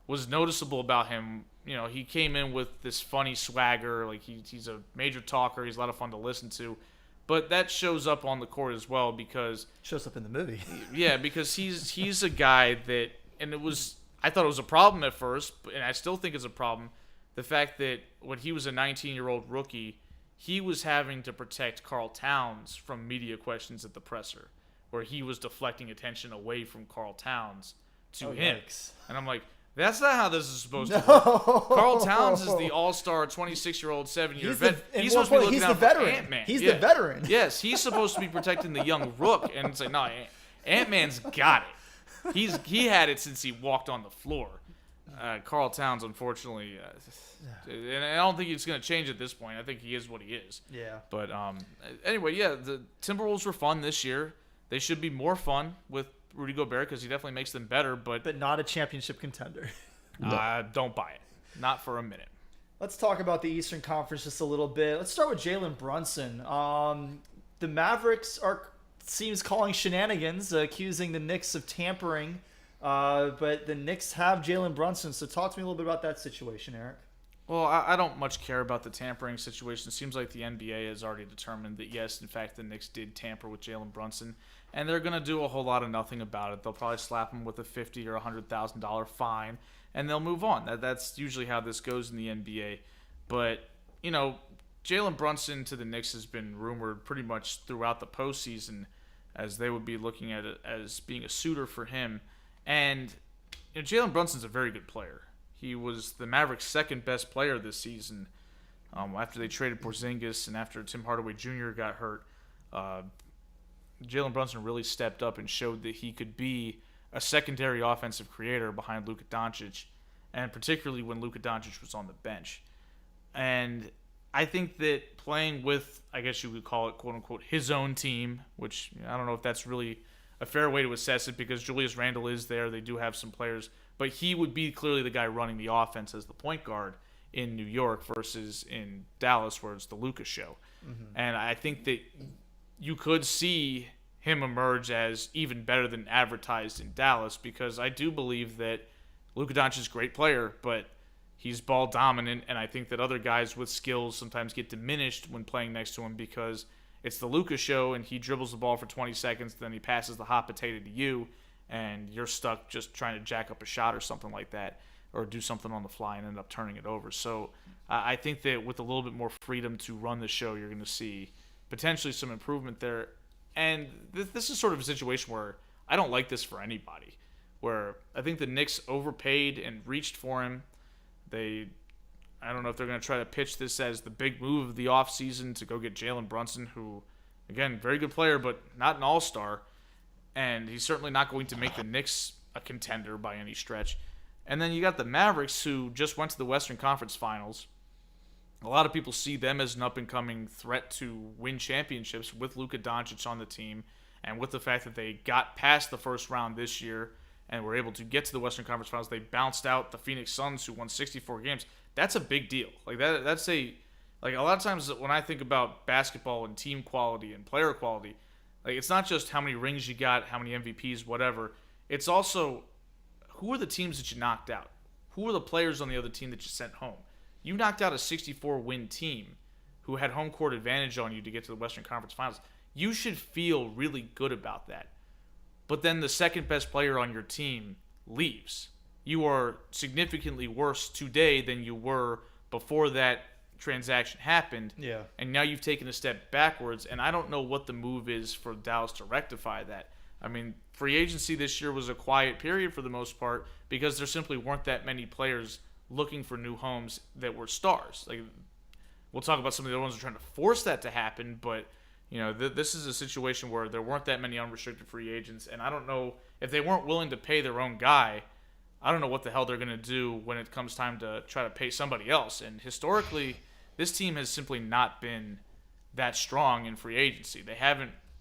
was noticeable about him, he came in with this funny swagger. Like he's a major talker. He's a lot of fun to listen to. But that shows up on the court as well because shows up in the movie. Yeah, because he's a guy that, and I thought it was a problem at first, and I still think it's a problem. The fact that when he was a 19-year-old rookie, he was having to protect Karl Towns from media questions at the presser, where he was deflecting attention away from Karl Towns to him. Yikes. And I'm like, That's not how this is supposed to work. No. Karl Towns is the all-star 26-year-old 7-year vet. He's more supposed to be looking he's out the for veteran. Ant-Man. He's the veteran. Yes, he's supposed to be protecting the young rook. And it's like, no, Ant-Man's got it. He had it since he walked on the floor. Karl Towns, unfortunately, and I don't think it's going to change at this point. I think he is what he is. Yeah. But anyway, yeah, the Timberwolves were fun this year. They should be more fun with Rudy Gobert because he definitely makes them better. But not a championship contender. Don't buy it. Not for a minute. Let's talk about the Eastern Conference just a little bit. Let's start with Jalen Brunson. The Mavericks seems calling shenanigans, accusing the Knicks of tampering. But the Knicks have Jalen Brunson. So talk to me a little bit about that situation, Eric. Well, I don't much care about the tampering situation. It seems like the NBA has already determined that, yes, in fact, the Knicks did tamper with Jalen Brunson. And they're going to do a whole lot of nothing about it. They'll probably slap him with a $50,000 or $100,000 fine, and they'll move on. That's usually how this goes in the NBA. But, Jalen Brunson to the Knicks has been rumored pretty much throughout the postseason as they would be looking at it as being a suitor for him. And Jalen Brunson's a very good player. He was the Mavericks' second best player this season after they traded Porzingis and after Tim Hardaway Jr. got hurt. Jalen Brunson really stepped up and showed that he could be a secondary offensive creator behind Luka Doncic, and particularly when Luka Doncic was on the bench. And I think that playing with, I guess you would call it, quote-unquote, his own team, which I don't know if that's really a fair way to assess it because Julius Randle is there. They do have some players. But he would be clearly the guy running the offense as the point guard in New York versus in Dallas where it's the Luka show. Mm-hmm. And I think that you could see him emerge as even better than advertised in Dallas because I do believe that Luka Doncic is a great player, but he's ball dominant, and I think that other guys with skills sometimes get diminished when playing next to him because it's the Luka show and he dribbles the ball for 20 seconds, then he passes the hot potato to you, and you're stuck just trying to jack up a shot or something like that or do something on the fly and end up turning it over. So I think that with a little bit more freedom to run the show, you're going to see potentially some improvement there. And this is sort of a situation where I don't like this for anybody, where I think the Knicks overpaid and reached for him. I don't know if they're going to try to pitch this as the big move of the offseason to go get Jalen Brunson, who, again, very good player, but not an all-star. And he's certainly not going to make the Knicks a contender by any stretch. And then you got the Mavericks, who just went to the Western Conference Finals. A lot of people see them as an up-and-coming threat to win championships with Luka Doncic on the team and with the fact that they got past the first round this year and were able to get to the Western Conference Finals. They bounced out the Phoenix Suns, who won 64 games. That's a big deal. That's a lot of times when I think about basketball and team quality and player quality, it's not just how many rings you got, how many MVPs, whatever. It's also who are the teams that you knocked out? Who are the players on the other team that you sent home? You knocked out a 64-win team who had home court advantage on you to get to the Western Conference Finals. You should feel really good about that. But then the second best player on your team leaves. You are significantly worse today than you were before that transaction happened. Yeah. And now you've taken a step backwards, and I don't know what the move is for Dallas to rectify that. I mean, free agency this year was a quiet period for the most part because there simply weren't that many players looking for new homes that were stars. We'll talk about some of the other ones that are trying to force that to happen, but this is a situation where there weren't that many unrestricted free agents, and I don't know if they weren't willing to pay their own guy. I don't know what the hell they're going to do when it comes time to try to pay somebody else. And historically, this team has simply not been that strong in free agency.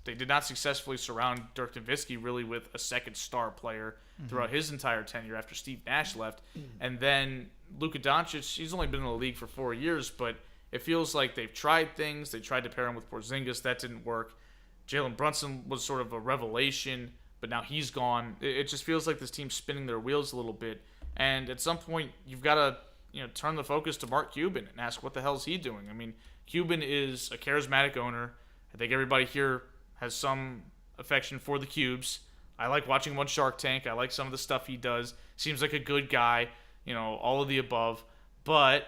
They did not successfully surround Dirk Nowitzki really with a second star player throughout his entire tenure after Steve Nash left. And then Luka Doncic, he's only been in the league for 4 years, but it feels like they've tried things. They tried to pair him with Porzingis. That didn't work. Jalen Brunson was sort of a revelation, but now he's gone. It just feels like this team's spinning their wheels a little bit. And at some point, you've got to turn the focus to Mark Cuban and ask what the hell is he doing. I mean, Cuban is a charismatic owner. I think everybody here has some affection for the Cubes. I like watching him on Shark Tank. I like some of the stuff he does. Seems like a good guy, all of the above. But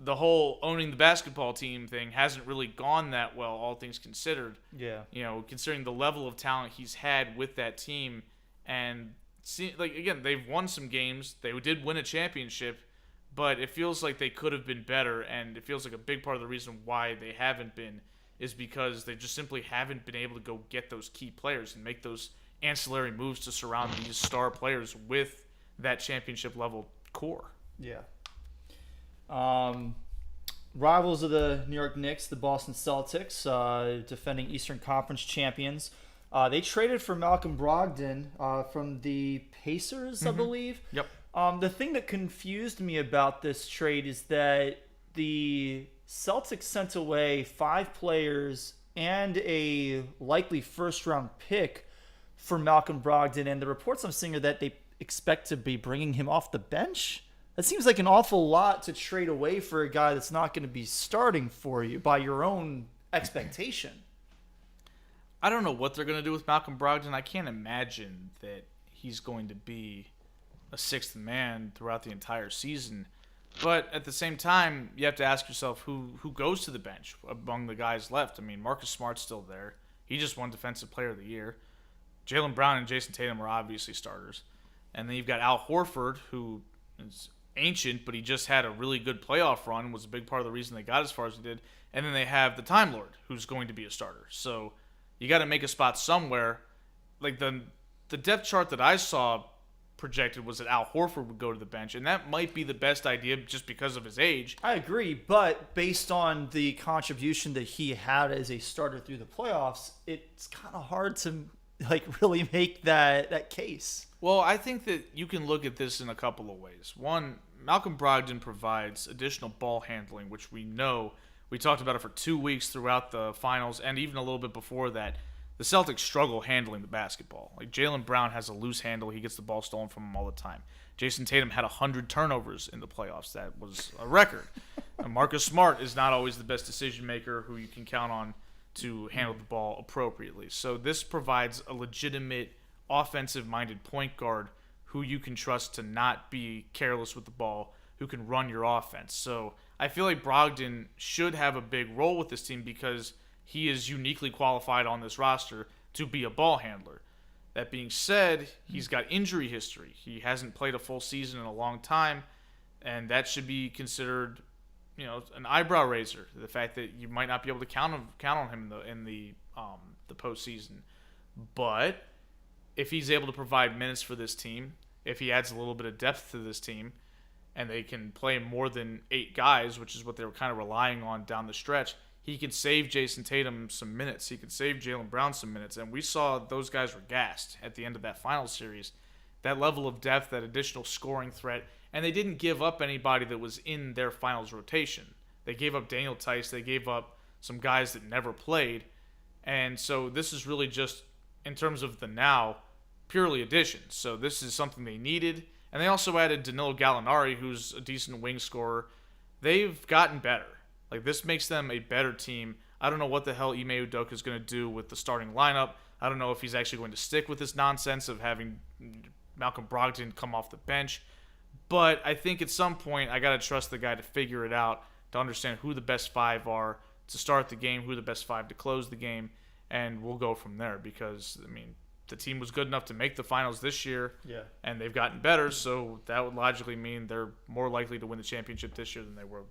the whole owning the basketball team thing hasn't really gone that well, all things considered. Yeah. Considering the level of talent he's had with that team and again, they've won some games. They did win a championship, but it feels like they could have been better, and it feels like a big part of the reason why they haven't been is because they just simply haven't been able to go get those key players and make those ancillary moves to surround these star players with that championship level core. Yeah. Rivals of the New York Knicks, the Boston Celtics, defending Eastern Conference champions. They traded for Malcolm Brogdon from the Pacers, I believe. Yep. The thing that confused me about this trade is that the Celtics sent away 5 players and a likely first-round pick for Malcolm Brogdon, and the reports I'm seeing are that they expect to be bringing him off the bench. That seems like an awful lot to trade away for a guy that's not going to be starting for you by your own expectation. I don't know what they're going to do with Malcolm Brogdon. I can't imagine that he's going to be a sixth man throughout the entire season. But at the same time, you have to ask yourself who goes to the bench among the guys left. I mean, Marcus Smart's still there. He just won Defensive Player of the Year. Jalen Brown and Jason Tatum are obviously starters. And then you've got Al Horford, who is ancient, but he just had a really good playoff run and was a big part of the reason they got as far as they did. And then they have the Time Lord, who's going to be a starter. So you got to make a spot somewhere. Like the depth chart that I saw projected was that Al Horford would go to the bench, and that might be the best idea just because of his age. I agree, but based on the contribution that he had as a starter through the playoffs, it's kind of hard to really make that case. Well, I think that you can look at this in a couple of ways. One, Malcolm Brogdon provides additional ball handling, which we know. We talked about it for 2 weeks throughout the finals, and even a little bit before that. The Celtics struggle handling the basketball. Like, Jalen Brown has a loose handle. He gets the ball stolen from him all the time. Jason Tatum had 100 turnovers in the playoffs. That was a record. And Marcus Smart is not always the best decision maker who you can count on to handle the ball appropriately. So this provides a legitimate offensive-minded point guard who you can trust to not be careless with the ball, who can run your offense. So I feel like Brogdon should have a big role with this team because he is uniquely qualified on this roster to be a ball handler. That being said, he's got injury history. He hasn't played a full season in a long time, and that should be considered, an eyebrow raiser. The fact that you might not be able to count on him in the postseason. But if he's able to provide minutes for this team, if he adds a little bit of depth to this team, and they can play more than 8 guys, which is what they were kind of relying on down the stretch, he could save Jason Tatum some minutes. He could save Jalen Brown some minutes. And we saw those guys were gassed at the end of that final series. That level of depth, that additional scoring threat. And they didn't give up anybody that was in their finals rotation. They gave up Daniel Tice. They gave up some guys that never played. And so this is really just, in terms of the now, purely additions. So this is something they needed. And they also added Danilo Gallinari, who's a decent wing scorer. They've gotten better. This makes them a better team. I don't know what the hell Ime Udoka is going to do with the starting lineup. I don't know if he's actually going to stick with this nonsense of having Malcolm Brogdon come off the bench. But I think at some point I got to trust the guy to figure it out, to understand who the best 5 are to start the game, who the best 5 to close the game, and we'll go from there because, the team was good enough to make the finals this year, and they've gotten better, so that would logically mean they're more likely to win the championship this year than they were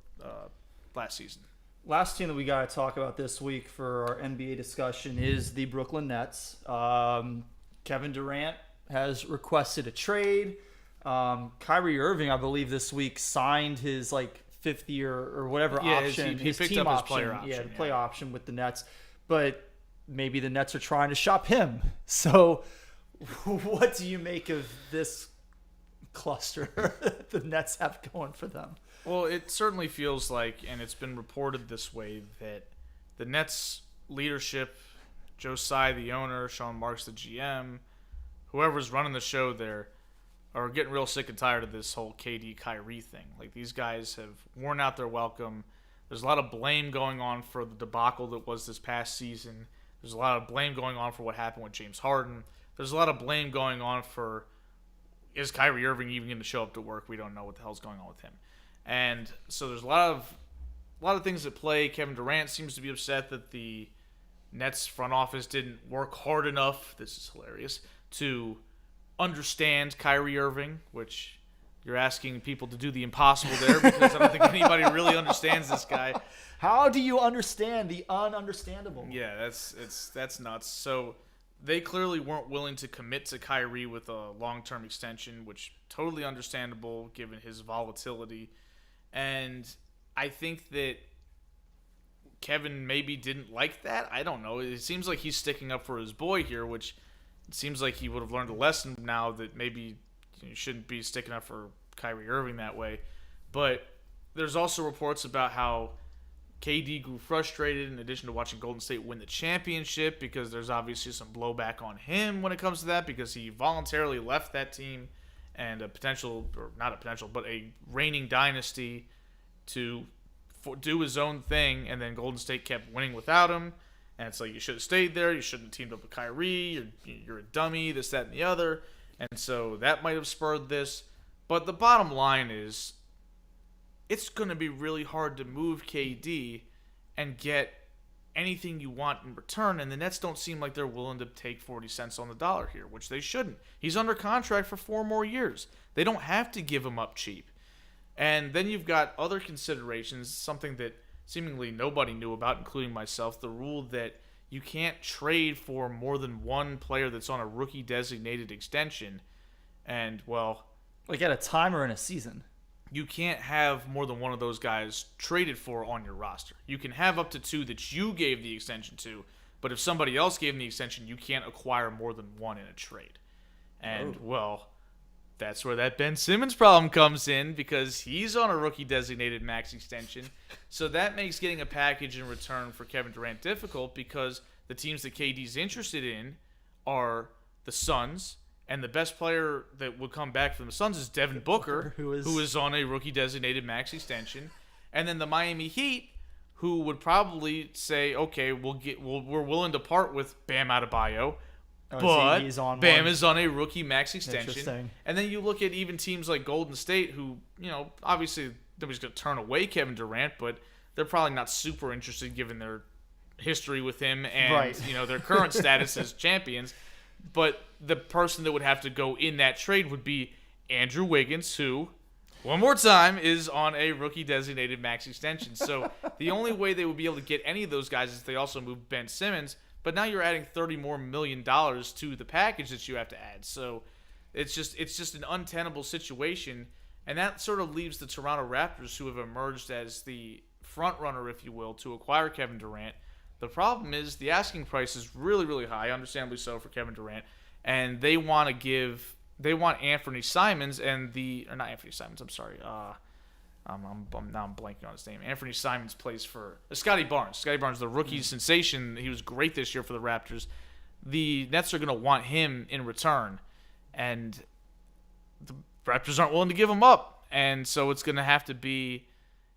last season. Last team that we got to talk about this week for our NBA discussion is the Brooklyn Nets. Kevin Durant has requested a trade. Kyrie Irving, I believe, this week signed his 5th year or whatever option. He picked team up his option, player option. the play option with the Nets. But maybe the Nets are trying to shop him. So what do you make of this cluster that the Nets have going for them? Well, it certainly feels like, and it's been reported this way, that the Nets leadership, Joe Tsai, the owner, Sean Marks, the GM, whoever's running the show there, are getting real sick and tired of this whole KD Kyrie thing. These guys have worn out their welcome. There's a lot of blame going on for the debacle that was this past season. There's a lot of blame going on for what happened with James Harden. There's a lot of blame going on for, is Kyrie Irving even going to show up to work? We don't know what the hell's going on with him. And so there's a lot of things at play. Kevin Durant seems to be upset that the Nets front office didn't work hard enough, this is hilarious, to understand Kyrie Irving, which you're asking people to do the impossible there because I don't think anybody really understands this guy. How do you understand the ununderstandable? Yeah, that's nuts. So they clearly weren't willing to commit to Kyrie with a long-term extension, which totally understandable given his volatility. And I think that Kevin maybe didn't like that. I don't know. It seems like he's sticking up for his boy here, which it seems like he would have learned a lesson now that maybe you shouldn't be sticking up for Kyrie Irving that way. But there's also reports about how KD grew frustrated in addition to watching Golden State win the championship because there's obviously some blowback on him when it comes to that because he voluntarily left that team and a reigning dynasty to do his own thing, and then Golden State kept winning without him. And it's like, you should have stayed there. You shouldn't have teamed up with Kyrie. You're a dummy, this, that, and the other. And so that might have spurred this. But the bottom line is, it's going to be really hard to move KD and get anything you want in return. And the Nets don't seem like they're willing to take 40 cents on the dollar here, which they shouldn't. He's under contract for 4 more years. They don't have to give him up cheap. And then you've got other considerations, something that seemingly nobody knew about, including myself, the rule that you can't trade for more than one player that's on a rookie designated extension. And, well, like at a time or in a season. You can't have more than one of those guys traded for on your roster. You can have up to 2 that you gave the extension to, but if somebody else gave them the extension, you can't acquire more than one in a trade. And, well, that's where that Ben Simmons problem comes in because he's on a rookie designated max extension. So that makes getting a package in return for Kevin Durant difficult because the teams that KD's interested in are the Suns, and the best player that would come back from the Suns is Devin Booker, who is on a rookie designated max extension. And then the Miami Heat, who would probably say, okay, we're willing to part with Bam Adebayo, but Bam is on a rookie max extension. And then you look at even teams like Golden State, who, obviously nobody's going to turn away Kevin Durant, but they're probably not super interested given their history with him and their current status as champions. But the person that would have to go in that trade would be Andrew Wiggins, who, one more time, is on a rookie designated max extension. So the only way they would be able to get any of those guys is if they also move Ben Simmons. But now you're adding $30 million more to the package that you have to add. So it's just an untenable situation. And that sort of leaves the Toronto Raptors, who have emerged as the front runner, if you will, to acquire Kevin Durant. The problem is the asking price is really, really high, understandably so, for Kevin Durant. And they want Anthony Simons and not Anthony Simons, I'm sorry. I'm blanking on his name. Anthony Simons plays for Scotty Barnes. Scotty Barnes, the rookie sensation. He was great this year for the Raptors. The Nets are going to want him in return. And the Raptors aren't willing to give him up. And so it's going to have to be...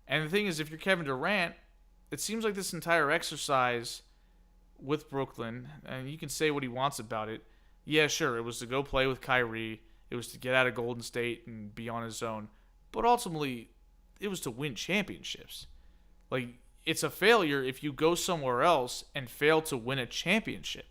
And the thing is, if you're Kevin Durant, it seems like this entire exercise with Brooklyn, and you can say what he wants about it. Yeah, sure, it was to go play with Kyrie. It was to get out of Golden State and be on his own. But ultimately, it was to win championships. Like, it's a failure if you go somewhere else and fail to win a championship.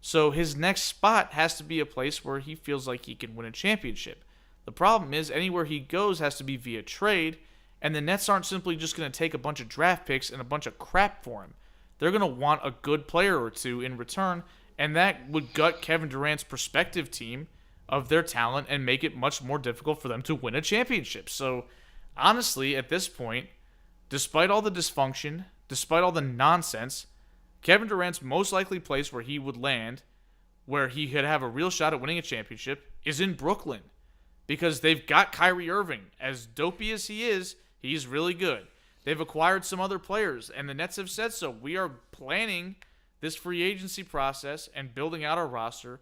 So his next spot has to be a place where he feels like he can win a championship. The problem is anywhere he goes has to be via trade, and the Nets aren't simply just going to take a bunch of draft picks and a bunch of crap for him. They're going to want a good player or two in return, and that would gut Kevin Durant's prospective team of their talent and make it much more difficult for them to win a championship. So, honestly, at this point, despite all the dysfunction, despite all the nonsense, Kevin Durant's most likely place where he would land, where he could have a real shot at winning a championship, is in Brooklyn. Because they've got Kyrie Irving. As dopey as he is, he's really good. They've acquired some other players, and the Nets have said so. We are planning this free agency process and building out our roster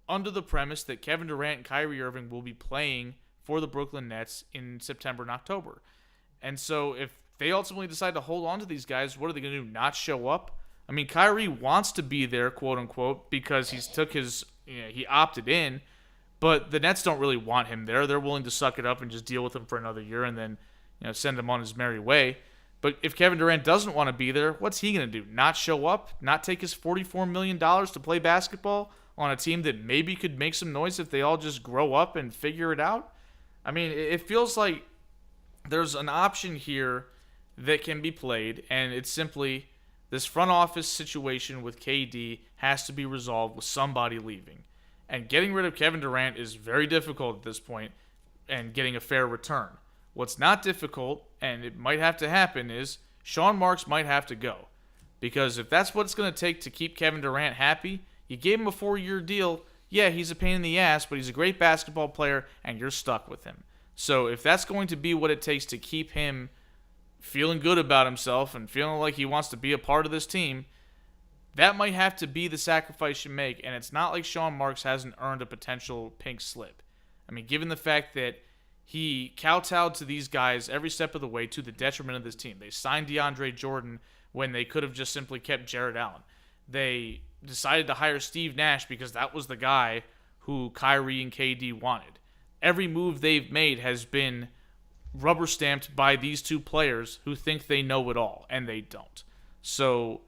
under the premise that Kevin Durant and Kyrie Irving will be playing for the Brooklyn Nets in September and October. And so if they ultimately decide to hold on to these guys, what are they going to do, not show up? I mean, Kyrie wants to be there, quote-unquote, because he opted in, but the Nets don't really want him there. They're willing to suck it up and just deal with him for another year and then send him on his merry way. But if Kevin Durant doesn't want to be there, what's he going to do? Not show up? Not take his $44 million to play basketball on a team that maybe could make some noise if they all just grow up and figure it out. I mean, it feels like there's an option here that can be played, and it's simply this front office situation with KD has to be resolved with somebody leaving. And getting rid of Kevin Durant is very difficult at this point, and getting a fair return. What's not difficult, and it might have to happen, is Sean Marks might have to go. Because if that's what it's going to take to keep Kevin Durant happy, you gave him a 4-year deal. Yeah, he's a pain in the ass, but he's a great basketball player, and you're stuck with him. So if that's going to be what it takes to keep him feeling good about himself and feeling like he wants to be a part of this team, that might have to be the sacrifice you make. And it's not like Sean Marks hasn't earned a potential pink slip. I mean, given the fact that he kowtowed to these guys every step of the way to the detriment of this team. They signed DeAndre Jordan when they could have just simply kept Jared Allen. They decided to hire Steve Nash because that was the guy who Kyrie and KD wanted. Every move they've made has been rubber stamped by these two players who think they know it all, and they don't. So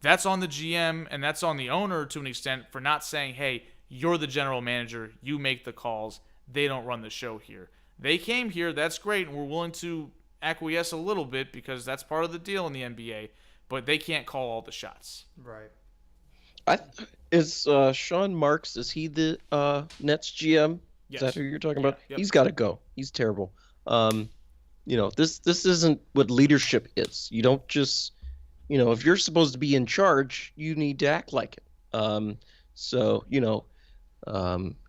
that's on the GM and that's on the owner to an extent for not saying, hey, you're the general manager, you make the calls, they don't run the show here. They came here, that's great, and we're willing to acquiesce a little bit because that's part of the deal in the NBA, but they can't call all the shots. Right. Is Sean Marks, is he the Nets GM? Yes. Is that who you're talking about? Yep. He's got to go. He's terrible. This isn't what leadership is. You don't just, if you're supposed to be in charge, you need to act like it. And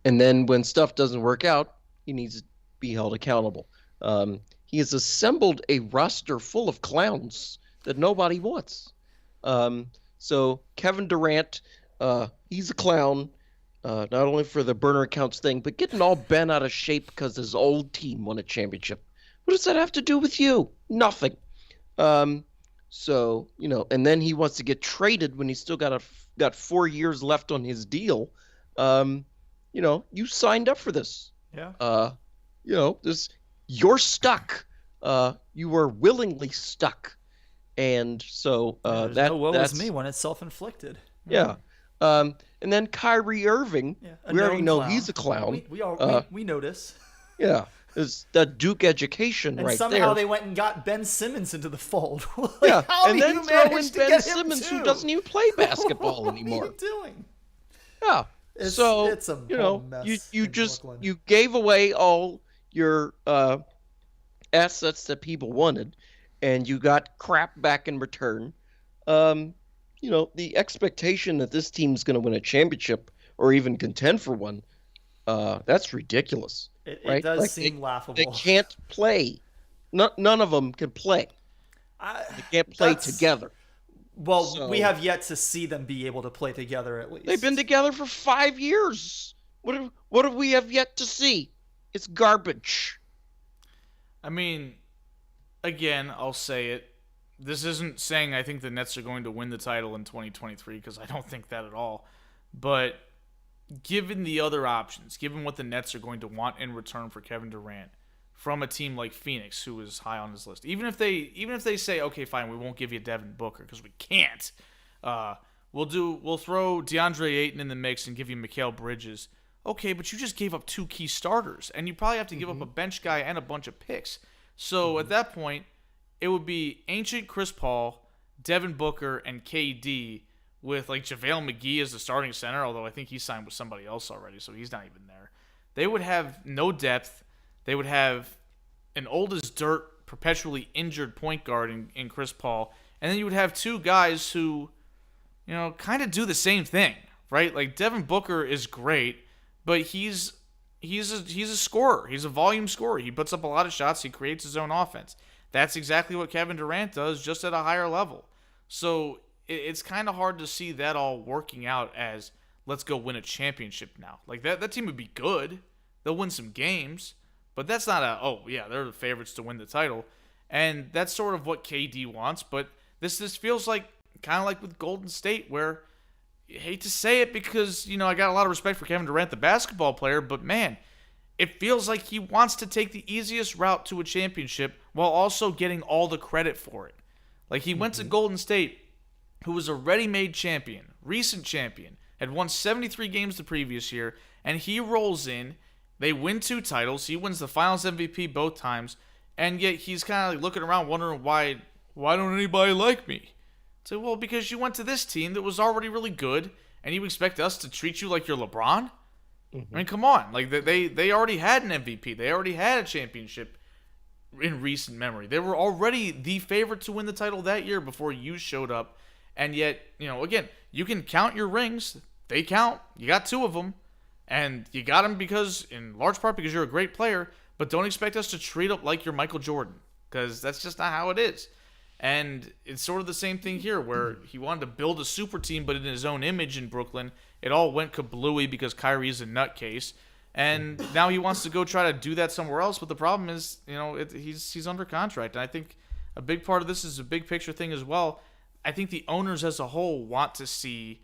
then when stuff doesn't work out, he needs to be held accountable. He has assembled a roster full of clowns that nobody wants. So Kevin Durant, he's a clown, not only for the burner accounts thing, but getting all bent out of shape because his old team won a championship. What does that have to do with you? Nothing. And then he wants to get traded when he's still got 4 years left on his deal. You signed up for this. Yeah. You're stuck. You were willingly stuck. And so no woe is me when it's self-inflicted. Yeah. And then Kyrie Irving, we already know he's a clown. We notice. Yeah. It's that Duke education and right there. And somehow they went and got Ben Simmons into the fold. Yeah. How and do then you throw in manage to Ben get him Simmons, too? who doesn't even play basketball anymore. What are you doing? Yeah. It's a mess you gave away all your assets that people wanted, and you got crap back in return. The expectation that this team's going to win a championship or even contend for one, that's ridiculous. It does seem laughable. They can't play. None of them can play. They can't play together. Well, So, we have yet to see them be able to play together at least. They've been together for 5 years. What do we have yet to see? It's garbage. I mean, again, I'll say it. This isn't saying I think the Nets are going to win the title in 2023 because I don't think that at all. But given the other options, given what the Nets are going to want in return for Kevin Durant from a team like Phoenix, who is high on his list, even if they say, okay, fine, we won't give you Devin Booker because we can't. We'll throw DeAndre Ayton in the mix and give you Mikal Bridges. Okay, but you just gave up 2 key starters, and you probably have to give up a bench guy and a bunch of picks. So at that point, it would be ancient Chris Paul, Devin Booker, and KD with like JaVale McGee as the starting center, although I think he signed with somebody else already, so he's not even there. They would have no depth. They would have an old as dirt, perpetually injured point guard in Chris Paul, and then you would have 2 guys who, kind of do the same thing, right? Like Devin Booker is great, but he's a scorer. He's a volume scorer. He puts up a lot of shots. He creates his own offense. That's exactly what Kevin Durant does, just at a higher level. So it's kind of hard to see that all working out as let's go win a championship now. Like that team would be good. They'll win some games, but that's not they're the favorites to win the title. And that's sort of what KD wants, but this feels like kind of like with Golden State, where I hate to say it because, I got a lot of respect for Kevin Durant, the basketball player, but man, it feels like he wants to take the easiest route to a championship while also getting all the credit for it. Like he went to Golden State, who was a ready-made champion, recent champion, had won 73 games the previous year, and he rolls in. They win 2 titles. He wins the Finals MVP both times, and yet he's kind of like looking around wondering why don't anybody like me? So, well, because you went to this team that was already really good, and you expect us to treat you like you're LeBron? I mean, come on. Like, they already had an MVP. They already had a championship in recent memory. They were already the favorite to win the title that year before you showed up. And yet, again, you can count your rings. They count. You got 2 of them. And you got them in large part because you're a great player. But don't expect us to treat up like you're Michael Jordan, because that's just not how it is. And it's sort of the same thing here, where he wanted to build a super team, but in his own image in Brooklyn, it all went kablooey because Kyrie's a nutcase. And now he wants to go try to do that somewhere else. But the problem is, he's under contract. And I think a big part of this is a big picture thing as well. I think the owners as a whole want to see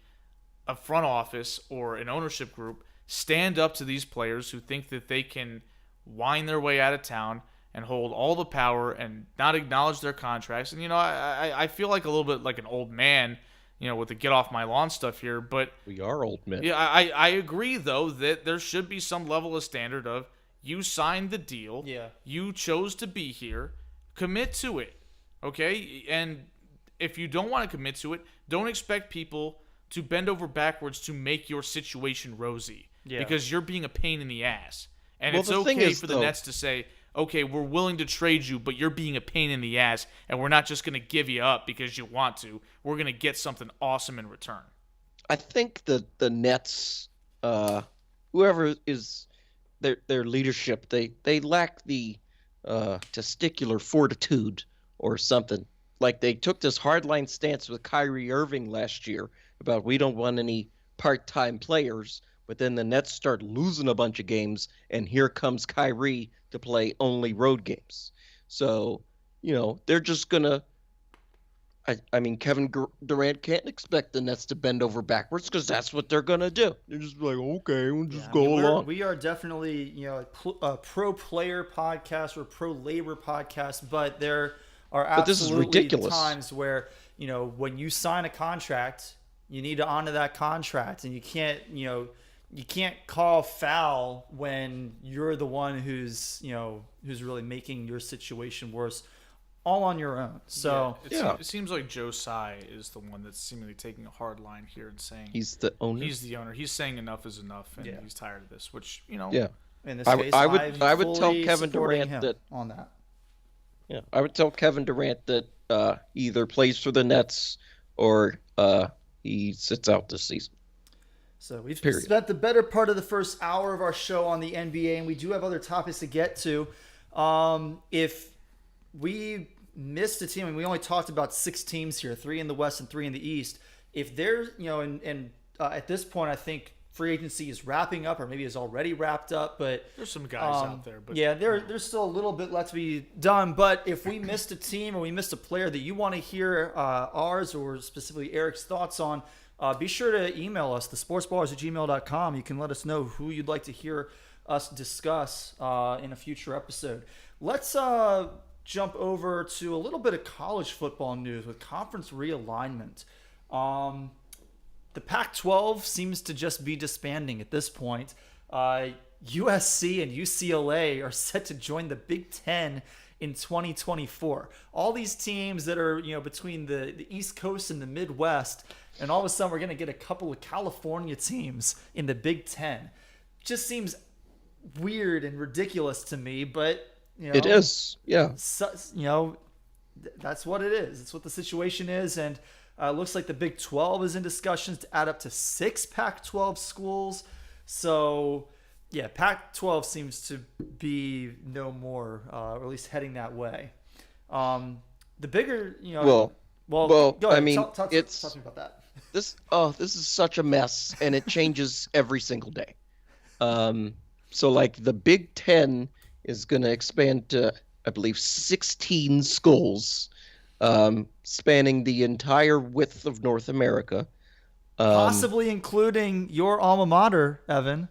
a front office or an ownership group stand up to these players who think that they can wind their way out of town and hold all the power and not acknowledge their contracts. And, I feel like a little bit like an old man, with the get off my lawn stuff here. But we are old men. Yeah, I agree, though, that there should be some level of standard of you signed the deal. Yeah. You chose to be here. Commit to it. Okay? And if you don't want to commit to it, don't expect people to bend over backwards to make your situation rosy. Yeah. Because you're being a pain in the ass. And Well, it's the thing okay is, for the though- Nets to say, okay, we're willing to trade you, but you're being a pain in the ass, and we're not just going to give you up because you want to. We're going to get something awesome in return. I think the Nets, whoever is their leadership, they lack the testicular fortitude or something. Like, they took this hardline stance with Kyrie Irving last year about we don't want any part-time players, but then the Nets start losing a bunch of games, and here comes Kyrie to play only road games. So, they're just going to I mean, Kevin Durant can't expect the Nets to bend over backwards because that's what they're going to do. They're just like, okay, we'll just go along. We are definitely, a pro-player podcast or pro-labor podcast, but there are absolutely times where, when you sign a contract, you need to honor that contract, and you can't call foul when you're the one who's really making your situation worse, all on your own. So it seems like Joe Tsai is the one that's seemingly taking a hard line here and saying he's the owner. He's the owner. He's saying enough is enough, and he's tired of this. Which in this case, I would tell Kevin Durant that on that. Yeah, I would tell Kevin Durant that either plays for the Nets or he sits out this season. So we've spent the better part of the first hour of our show on the NBA, and we do have other topics to get to. If we missed a team, and we only talked about 6 teams here, 3 in the West and 3 in the East. If there's, at this point, I think free agency is wrapping up, or maybe is already wrapped up. But there's some guys out there. But there's still a little bit left to be done. But if we missed a team or we missed a player that you want to hear ours or specifically Eric's thoughts on, be sure to email us, thesportsballers@gmail.com. You can let us know who you'd like to hear us discuss in a future episode. Let's jump over to a little bit of college football news with conference realignment. The Pac-12 seems to just be disbanding at this point. USC and UCLA are set to join the Big Ten in 2024. All these teams that are between the East Coast and the Midwest, and all of a sudden we're going to get a couple of California teams in the Big Ten. Just seems weird and ridiculous to me, but it is, yeah. So, that's what it is. It's what the situation is, and looks like the Big 12 is in discussions to add up to 6 Pac-12 schools. So, yeah, Pac-12 seems to be no more, or at least heading that way. The bigger, Well, go ahead. I mean, talk to me about that. This is such a mess, and it changes every single day. So, like, the Big Ten is going to expand to, I believe, 16 schools, spanning the entire width of North America. Possibly including your alma mater, Evan.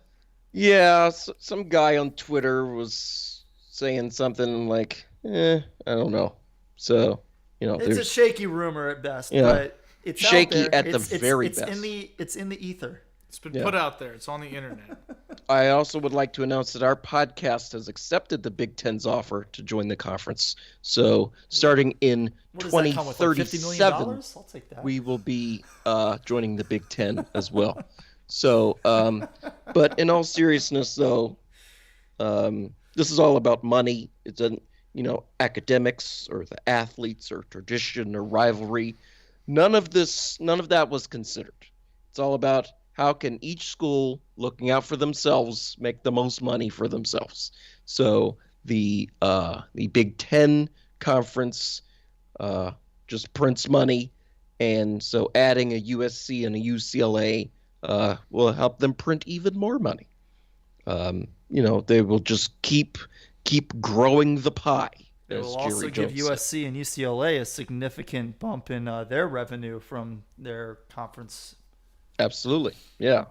Yeah, some guy on Twitter was saying something like, I don't know. So, it's a shaky rumor at best, but it's shaky out there. at the very best. It's in the ether. It's been put out there. It's on the internet. I also would like to announce that our podcast has accepted the Big Ten's offer to join the conference. So starting in 2037, I'll take that. we will be joining the Big Ten as well. So, but in all seriousness, though, this is all about money. It's academics or the athletes or tradition or rivalry. None of that was considered. It's all about how can each school, looking out for themselves, make the most money for themselves. So the Big Ten conference just prints money, and so adding a USC and a UCLA will help them print even more money. They will just keep growing the pie. It will also give USC and UCLA a significant bump in their revenue from their conference. Absolutely, yeah.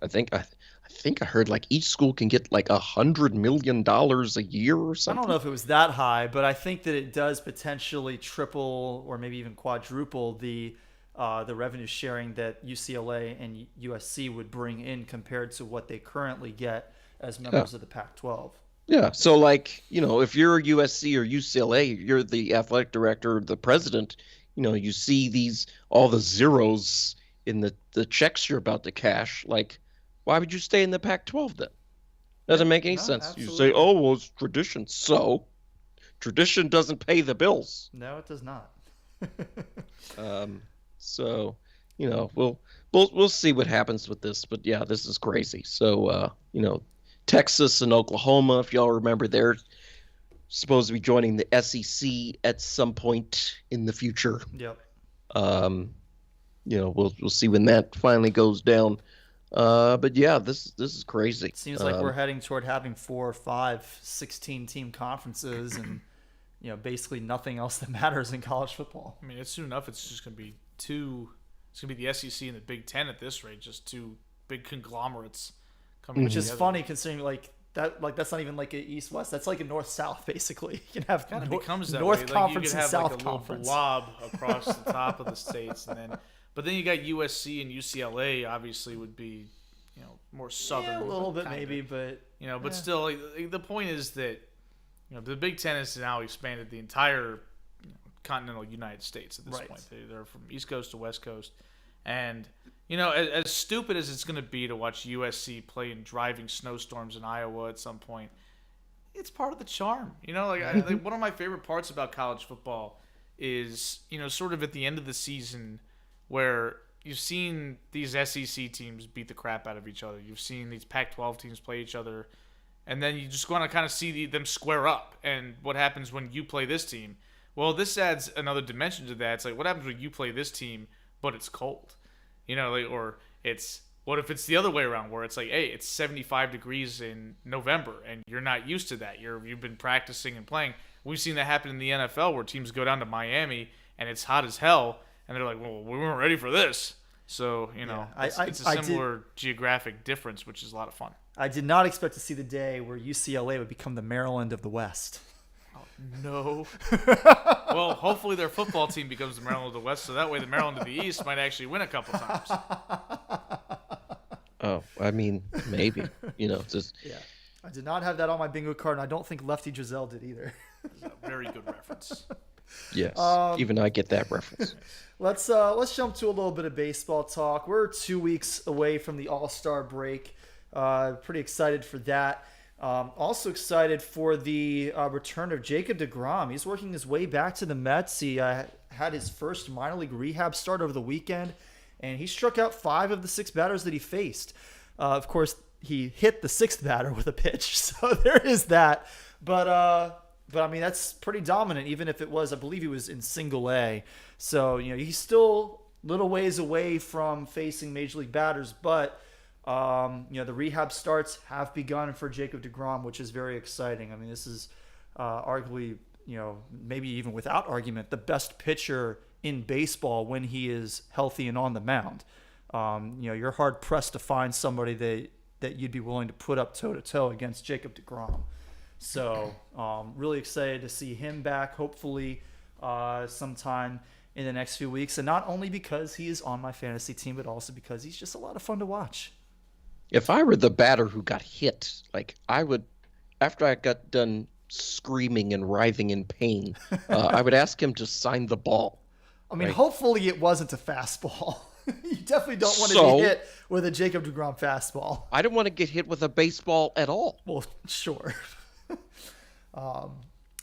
I think I heard like each school can get like $100 million a year or something. I don't know if it was that high, but I think that it does potentially triple or maybe even quadruple the revenue sharing that UCLA and USC would bring in compared to what they currently get as members of the Pac-12. Yeah, so like, if you're USC or UCLA, you're the athletic director or the president, you see all the zeros in the checks you're about to cash. Like, why would you stay in the Pac-12 then? Doesn't make any sense. Absolutely. You say, oh, well, it's tradition. So, tradition doesn't pay the bills. No, it does not. So, we'll see what happens with this. But yeah, this is crazy. So, Texas and Oklahoma, if y'all remember, they're supposed to be joining the SEC at some point in the future. Yep. We'll see when that finally goes down. But yeah, this is crazy. It seems like we're heading toward having 4 or 5 16-team conferences and, basically nothing else that matters in college football. I mean, it's soon enough. It's just going to be it's going to be the SEC and the Big Ten at this rate, just two big conglomerates coming Which together. is funny considering that's not even like an East-West. That's like a North-South, basically. You can have Kind of becomes that North way. Conference you could and have South like a Conference. little blob across the top of the states, but then you got USC and UCLA. Obviously, would be more southern. Yeah, a little bit kinda. maybe, but but still, the point is that the Big Ten has now expanded the entire continental United States at this point. They're from East Coast to West Coast, and as stupid as it's going to be to watch USC play in driving snowstorms in Iowa at some point, it's part of the charm. One of my favorite parts about college football is sort of at the end of the season where you've seen these SEC teams beat the crap out of each other. You've seen these Pac-12 teams play each other, and then you just want to kind of see them square up. And what happens when you play this team? Well, this adds another dimension to that. It's like, what happens when you play this team, but it's cold? Or it's, what if it's the other way around, where it's like, hey, it's 75 degrees in November, and you're not used to that. You've been practicing and playing. We've seen that happen in the NFL, where teams go down to Miami, and it's hot as hell, and they're like, well, we weren't ready for this. So, it's a similar geographic difference, which is a lot of fun. I did not expect to see the day where UCLA would become the Maryland of the West. Oh, no. Well, hopefully their football team becomes the Maryland of the West, so that way the Maryland of the East might actually win a couple times. Oh, I mean, maybe. Just Yeah. I did not have that on my bingo card, and I don't think Lefty Drizel did either. It's a very good reference. yes, even I get that reference. Let's jump to a little bit of baseball talk. We're 2 weeks away from the All-Star break. Pretty excited for that. Also excited for the return of Jacob deGrom. He's working his way back to the Mets. He had his first minor league rehab start over the weekend, and he struck out 5 of the 6 batters that he faced. Of course, he hit the 6th batter with a pitch, so there is that. But I mean, that's pretty dominant, even if it was, I believe he was in single A. So, he's still little ways away from facing major league batters, but the rehab starts have begun for Jacob deGrom, which is very exciting. I mean, this is arguably, maybe even without argument, the best pitcher in baseball when he is healthy and on the mound. You're hard pressed to find somebody that you'd be willing to put up toe-to-toe against Jacob deGrom. So really excited to see him back. Hopefully sometime in the next few weeks. And not only because he is on my fantasy team, but also because he's just a lot of fun to watch. If I were the batter who got hit, like I would, after I got done screaming and writhing in pain, I would ask him to sign the ball. I mean, right? Hopefully it wasn't a fastball. You definitely don't want to be hit with a Jacob deGrom fastball. I don't want to get hit with a baseball at all. Well, sure.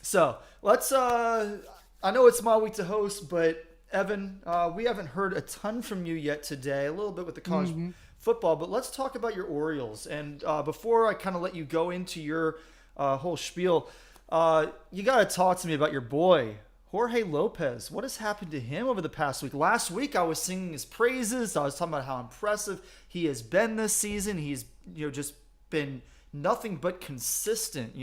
So let's, I know it's my week to host, but Evan, we haven't heard a ton from you yet today, a little bit with the college football, but let's talk about your Orioles. And before I kind of let you go into your whole spiel, you got to talk to me about your boy, Jorge Lopez. What has happened to him over the past week? Last week, I was singing his praises. I was talking about how impressive he has been this season. He's, just been nothing but consistent,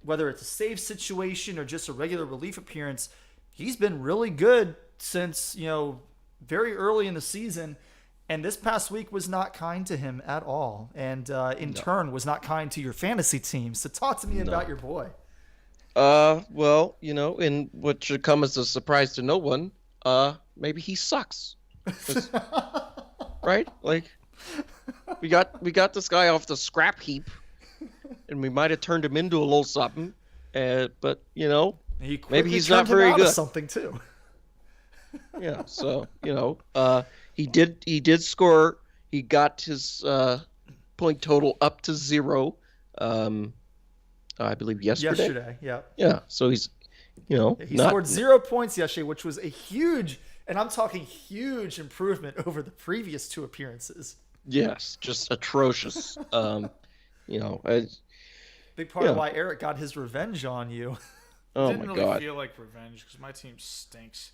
whether it's a save situation or just a regular relief appearance. He's been really good since, very early in the season. And this past week was not kind to him at all. And turn was not kind to your fantasy team. So talk to me about your boy. Well, in what should come as a surprise to no one, maybe he sucks. Right? Like, we got this guy off the scrap heap, and we might have turned him into a little something, but, maybe he's not very good. Something too. Yeah, so, he did score. He got his point total up to 0. I believe yesterday. Yeah. Yeah, so he's, he scored 0 points yesterday, which was a huge, and I'm talking huge improvement over the previous 2 appearances. Yes, just atrocious. Big part of why Eric got his revenge on you. Oh Didn't my really God. feel like revenge because my team stinks.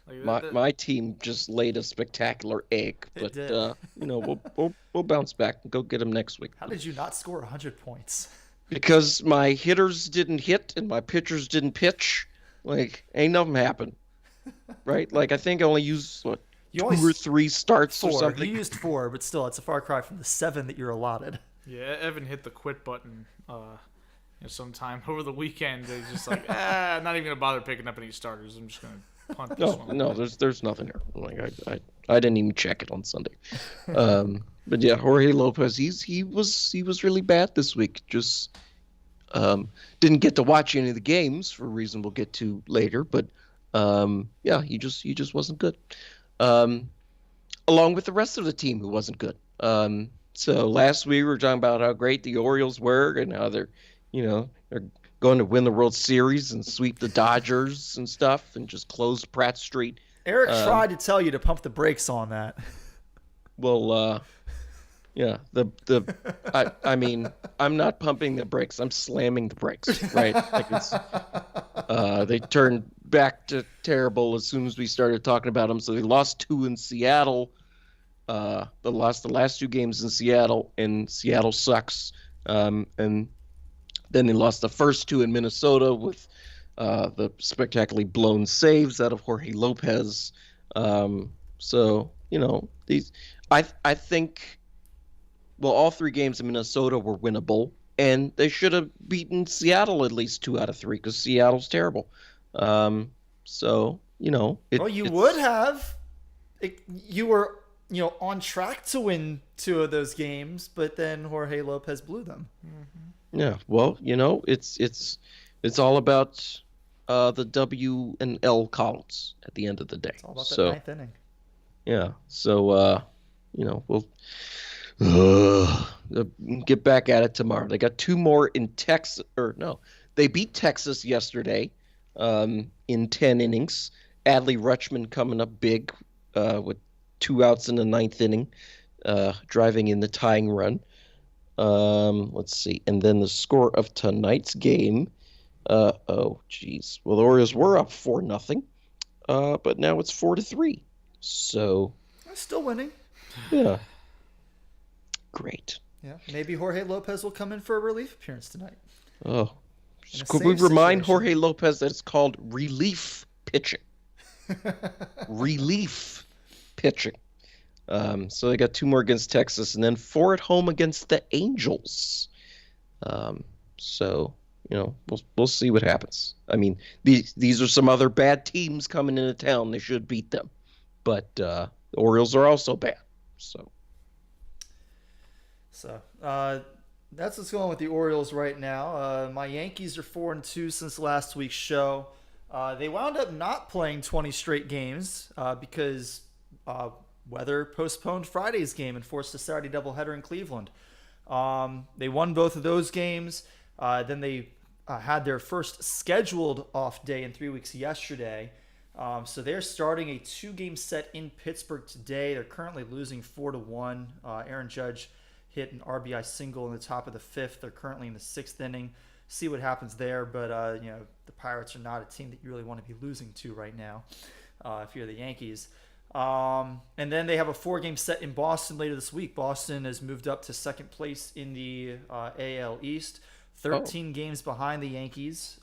Like, My team just laid a spectacular egg, but we'll bounce back and go get him next week. How did you not score 100 points? Because my hitters didn't hit and my pitchers didn't pitch. Like, ain't nothing happened. Right? Like, I think I only used, 2 or 3 starts 4. or something. You used 4, but still, it's a far cry from the 7 that you're allotted. Yeah, Evan hit the quit button sometime over the weekend. He's just like, I'm not even going to bother picking up any starters. I'm just going to punt this one. No, there's nothing there. Like, I didn't even check it on Sunday. But yeah, Jorge Lopez, he was really bad this week. Just didn't get to watch any of the games for a reason we'll get to later. But yeah, he just wasn't good. Along with the rest of the team who wasn't good. So last week we were talking about how great the Orioles were and how they're going to win the World Series and sweep the Dodgers and stuff and just close Pratt Street. Eric tried to tell you to pump the brakes on that. Well, yeah, I mean, I'm not pumping the brakes. I'm slamming the brakes, right? Like it's, they turned back to terrible as soon as we started talking about them. So they lost 2 in Seattle. They lost the last 2 games in Seattle, and Seattle sucks. And then they lost the first 2 in Minnesota with the spectacularly blown saves out of Jorge Lopez. So these, I think. Well, all 3 games in Minnesota were winnable, and they should have beaten Seattle at least 2 out of 3 because Seattle's terrible. So you would have. You were on track to win 2 of those games, but then Jorge Lopez blew them. Mm-hmm. Yeah, well, it's all about the W and L columns at the end of the day. It's all about that 9th inning. Yeah, so we'll. Get back at it tomorrow. They got 2 more in Texas. They beat Texas yesterday in 10 innings. Adley Rutschman coming up big with 2 outs in the 9th inning, driving in the tying run. Let's see. And then the score of tonight's game. Well, the Orioles were up 4-0, but now it's 4-3. So still winning. Yeah. Great. Yeah, maybe Jorge Lopez will come in for a relief appearance tonight. Oh, could we remind Jorge Lopez that it's called relief pitching? Relief pitching. So they got 2 more against Texas and then 4 at home against the Angels. So, we'll see what happens. I mean, these are some other bad teams coming into town. They should beat them, but the Orioles are also bad. So that's what's going on with the Orioles right now. My Yankees are 4-2 since last week's show. They wound up not playing 20 straight games because weather postponed Friday's game and forced a Saturday doubleheader in Cleveland. They won both of those games. Then they had their first scheduled off day in 3 weeks yesterday. So they're starting a 2-game set in Pittsburgh today. They're currently losing 4-1. Aaron Judge hit an RBI single in the top of the 5th. They're currently in the 6th inning. See what happens there. But, the Pirates are not a team that you really want to be losing to right now if you're the Yankees. And then they have a 4-game set in Boston later this week. Boston has moved up to second place in the AL East, 13 games behind the Yankees,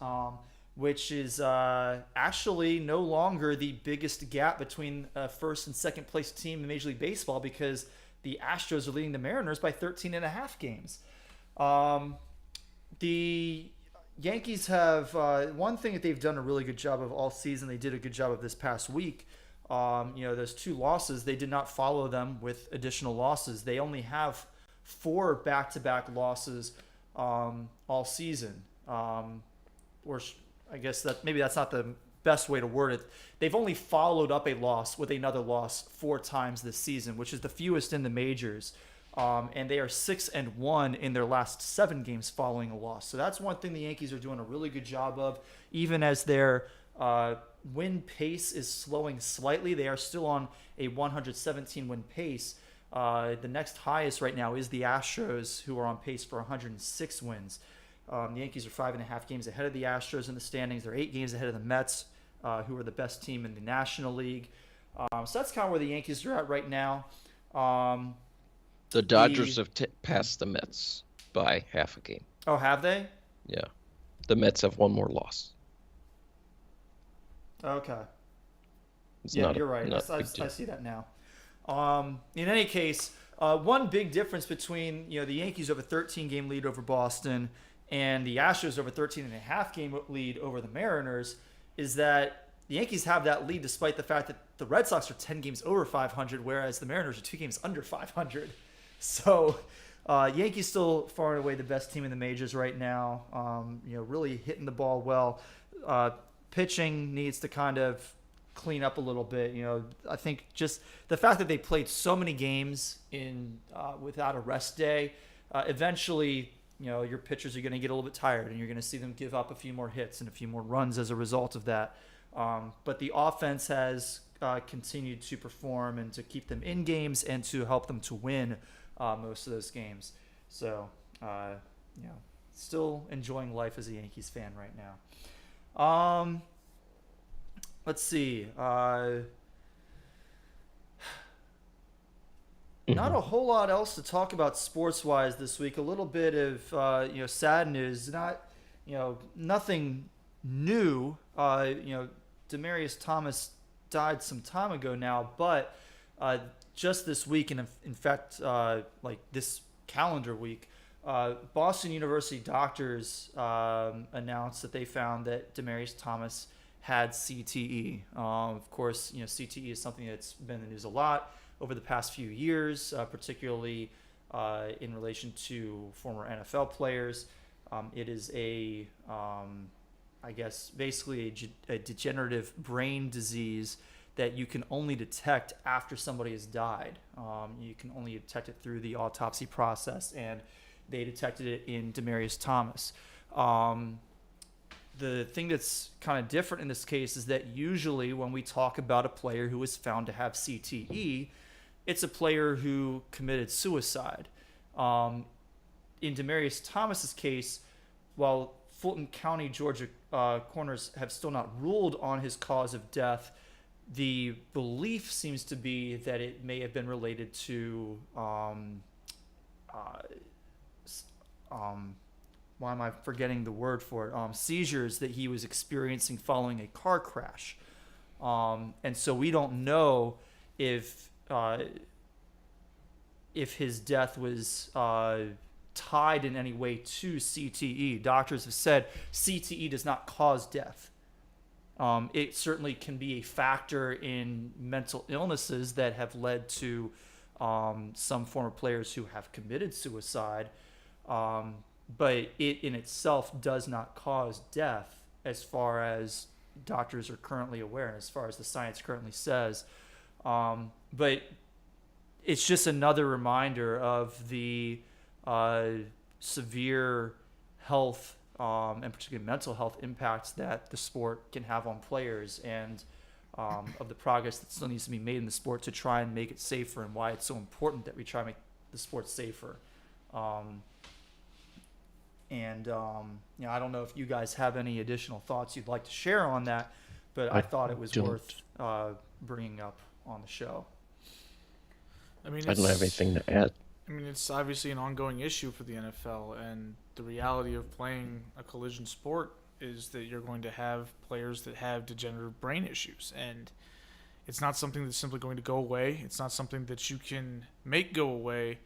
which is actually no longer the biggest gap between first and second place team in Major League Baseball because the Astros are leading the Mariners by 13.5 games. The Yankees have one thing that they've done a really good job of all season. They did a good job of this past week. Those 2 losses, they did not follow them with additional losses. They only have 4 back-to-back losses all season. Or I guess that maybe that's not the best way to word it. They've only followed up a loss with another loss 4 times this season, which is the fewest in the majors. And they are 6-1 in their last 7 games following a loss. So that's one thing the Yankees are doing a really good job of, even as their win pace is slowing slightly. They are still on a 117 win pace. The next highest right now is the Astros, who are on pace for 106 wins. The Yankees are 5.5 games ahead of the Astros in the standings. They're 8 games ahead of the Mets, who are the best team in the National League. So that's kind of where the Yankees are at right now. The Dodgers have passed the Mets by half a game. Oh, have they? Yeah. The Mets have 1 more loss. Okay. You're right. I see that now. In any case, one big difference between the Yankees have a 13-game lead over Boston and the Astros have a 13.5-game lead over the Mariners is that the Yankees have that lead despite the fact that the Red Sox are 10 games over 500, whereas the Mariners are 2 games under 500. So Yankees still far and away the best team in the majors right now. Really hitting the ball well. Pitching needs to kind of clean up a little bit. I think just the fact that they played so many games in without a rest day, eventually, your pitchers are going to get a little bit tired, and you're going to see them give up a few more hits and a few more runs as a result of that. But the offense has continued to perform and to keep them in games and to help them to win most of those games. So, still enjoying life as a Yankees fan right now. Let's see. Not a whole lot else to talk about sports-wise this week. A little bit of sad news. Not nothing new. Demaryius Thomas died some time ago now, but just this week, and in fact, like this calendar week, Boston University doctors announced that they found that Demaryius Thomas had CTE. Of course, CTE is something that's been in the news a lot over the past few years, particularly in relation to former NFL players. It is basically a degenerative brain disease that you can only detect after somebody has died. You can only detect it through the autopsy process, and they detected it in Demaryius Thomas. The thing that's kind of different in this case is that usually when we talk about a player who is found to have CTE, it's a player who committed suicide. In Demaryius Thomas's case, while Fulton County, Georgia coroners have still not ruled on his cause of death, the belief seems to be that it may have been related to why am I forgetting the word for it? Seizures that he was experiencing following a car crash. And so we don't know if his death was tied in any way to CTE. Doctors have said CTE does not cause death. It certainly can be a factor in mental illnesses that have led to some former players who have committed suicide. But it in itself does not cause death as far as doctors are currently aware and as far as the science currently says. But it's just another reminder of the severe health and particularly mental health impacts that the sport can have on players, and of the progress that still needs to be made in the sport to try and make it safer, and why it's so important that we try and make the sport safer. I don't know if you guys have any additional thoughts you'd like to share on that, but I thought it was worth bringing up on the show. I don't have anything to add. I mean, it's obviously an ongoing issue for the NFL, and the reality of playing a collision sport is that you're going to have players that have degenerative brain issues, and it's not something that's simply going to go away. It's not something that you can make go away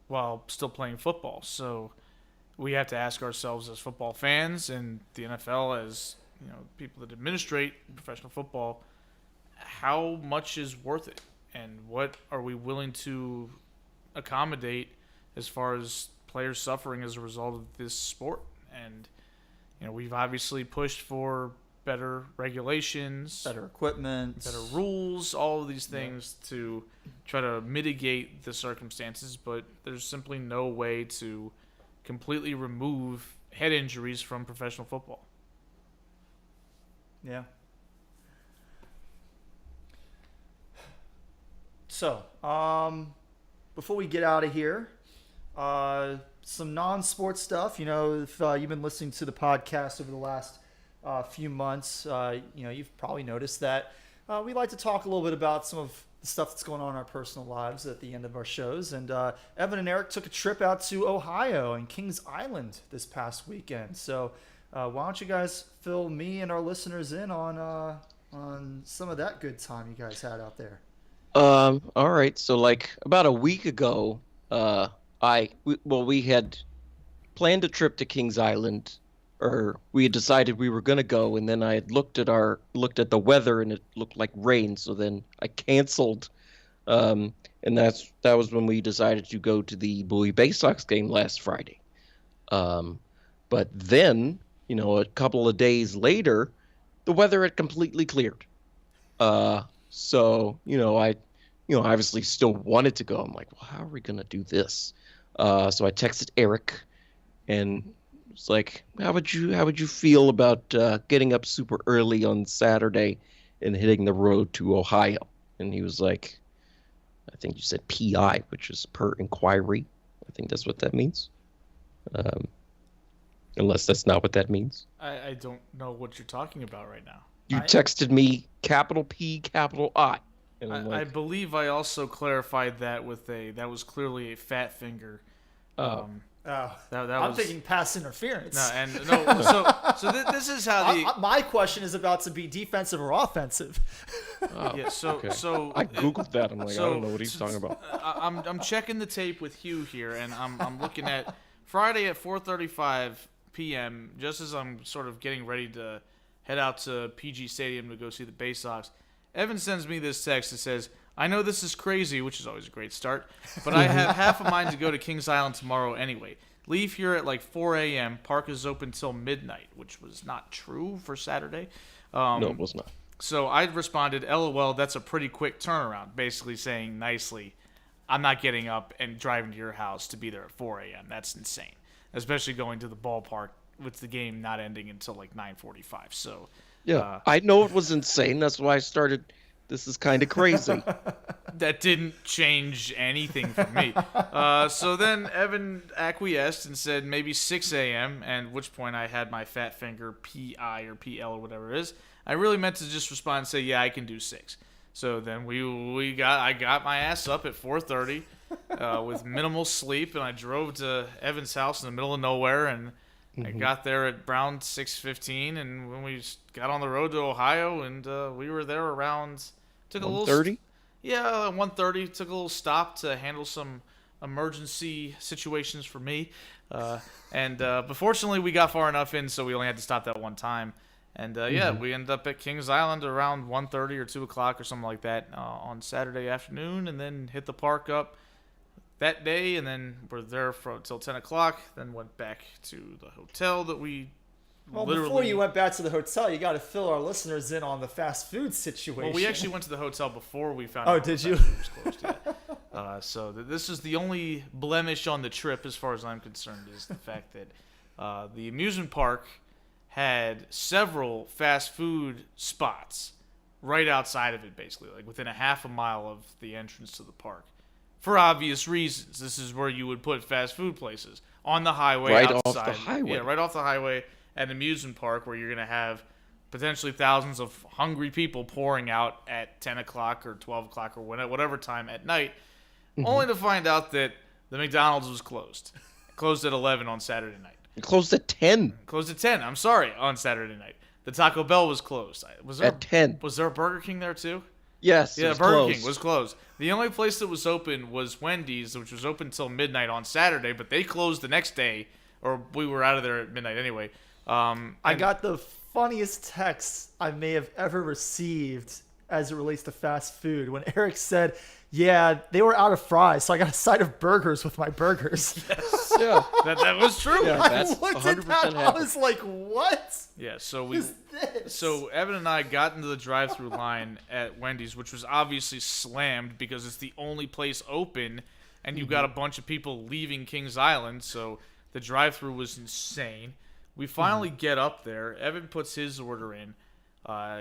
while still playing football. So we have to ask ourselves as football fans and the NFL as people that administrate professional football, how much is worth it, and what are we willing to accommodate as far as players suffering as a result of this sport. And we've obviously pushed for better regulations, better equipment, better rules, all of these things to try to mitigate the circumstances, but there's simply no way to completely remove head injuries from professional football. Yeah. So, before we get out of here, some non-sports stuff. If you've been listening to the podcast over the last few months, you've probably noticed that we like to talk a little bit about some of the stuff that's going on in our personal lives at the end of our shows. And Evan and Eric took a trip out to Ohio and Kings Island this past weekend. So why don't you guys fill me and our listeners in on some of that good time you guys had out there? All right. So about a week ago, we had planned a trip to Kings Island, or we had decided we were going to go, and then I had looked at the weather and it looked like rain, so then I canceled. And that was when we decided to go to the Bowie Bay Sox game last Friday. But then, a couple of days later, the weather had completely cleared. So, I obviously still wanted to go. I'm like, well, how are we going to do this? So I texted Eric and was like, how would you feel about getting up super early on Saturday and hitting the road to Ohio? And he was like, I think you said PI, which is per inquiry. I think that's what that means. Unless that's not what that means. I don't know what you're talking about right now. You texted me capital P, capital I. And I believe I also clarified that with that was clearly a fat finger. I'm thinking pass interference. This is how my question is about to be defensive or offensive. Yeah, so I googled that. I'm like, I don't know what he's talking about. I'm checking the tape with Hugh here, and I'm looking at Friday at 4:35 p.m. Just as I'm sort of getting ready to head out to PG Stadium to go see the Bay Sox. Evan sends me this text that says, I know this is crazy, which is always a great start, but I have half a mind to go to Kings Island tomorrow anyway. Leave here at 4 a.m. Park is open till midnight, which was not true for Saturday. No, it was not. So I responded, LOL, that's a pretty quick turnaround, basically saying nicely, I'm not getting up and driving to your house to be there at 4 a.m. That's insane, especially going to the ballpark with the game not ending until 9:45. So yeah, I know it was insane. That's why I started. This is kind of crazy. That didn't change anything for me. So then Evan acquiesced and said maybe 6 a.m., and at which point I had my fat finger PI or PL or whatever it is. I really meant to just respond and say, yeah, I can do 6. So then I got my ass up at 4:30 with minimal sleep, and I drove to Evan's house in the middle of nowhere, and I got there at around 6:15, and when we got on the road to Ohio, and we were there around 1:30. Yeah, 1:30. Took a little stop to handle some emergency situations for me. But fortunately, we got far enough in, so we only had to stop that one time. And we ended up at Kings Island around 1:30 or 2 o'clock or something like that on Saturday afternoon, and then hit the park up that day, and then we're there until 10 o'clock, then went back to the hotel that we before you went back to the hotel, you got to fill our listeners in on the fast food situation. Well, we actually went to the hotel before we found out. Oh, did you? It was closed, yeah. So this is the only blemish on the trip, as far as I'm concerned, is the fact that the amusement park had several fast food spots right outside of it, basically, like within a half a mile of the entrance to the park. For obvious reasons, this is where you would put fast food places on the highway, right outside. off the highway. Yeah, right off the highway at an amusement park where you're going to have potentially thousands of hungry people pouring out at 10 o'clock or 12 o'clock or whatever time at night, only to find out that the McDonald's was closed. It closed at 11 on Saturday night. It closed at 10. Closed at 10, I'm sorry, on Saturday night. The Taco Bell was closed. At 10. Was there a Burger King there too? Yes, Yeah, it was Burger closed. King was closed. The only place that was open was Wendy's, which was open until midnight on Saturday, but they closed the next day, or we were out of there at midnight anyway. I got the funniest text I may have ever received as it relates to fast food when Eric said, yeah, they were out of fries, so I got a side of burgers with my burgers. Yes. Yeah, that was true. Yeah, that's I looked 100% at that, I was like, what? Yeah, This? So Evan and I got into the drive-through line at Wendy's, which was obviously slammed because it's the only place open, and you've got a bunch of people leaving Kings Island, so the drive-through was insane. We finally get up there. Evan puts his order in,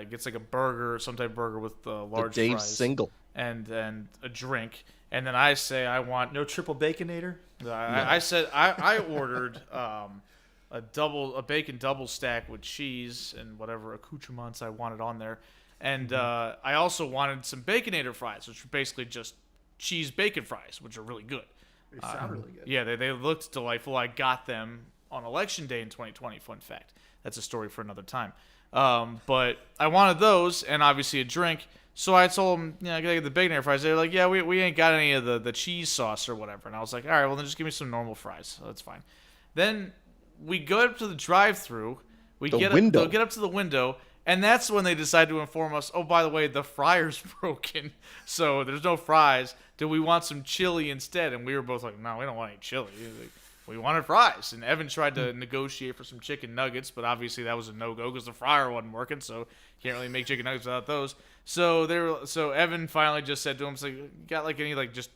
gets like a burger, some type of burger with large Dave's fries, single, and a drink. And then I say I want no triple baconator. I said I ordered a bacon double stack with cheese and whatever accoutrements I wanted on there, and I also wanted some baconator fries, which were basically just cheese bacon fries, which are really good. They sound really good. Yeah, they looked delightful. I got them on Election Day in 2020. Fun fact. That's a story for another time. But I wanted those and obviously a drink. So I told them, I gotta get the baconator fries. They're like, yeah, we ain't got any of the cheese sauce or whatever. And I was like, all right, well then just give me some normal fries. So that's fine. Then we go up to the drive-thru. We get up to the window, and that's when they decide to inform us, oh, by the way, the fryer's broken, so there's no fries. Do we want some chili instead? And we were both like, no, we don't want any chili. We wanted fries. And Evan tried to negotiate for some chicken nuggets, but obviously that was a no-go because the fryer wasn't working, so you can't really make chicken nuggets without those. So Evan finally just said to him, "You got like any just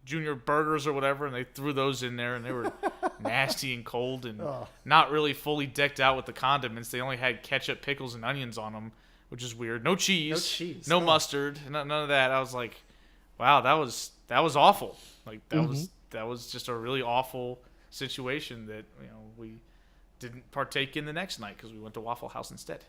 junior burgers or whatever?" And they threw those in there, and they were nasty and cold and not really fully decked out with the condiments. They only had ketchup, pickles, and onions on them, which is weird. No cheese, no mustard, none of that. I was like, wow, that was awful. That was just a really awful situation that we didn't partake in the next night because we went to Waffle House instead.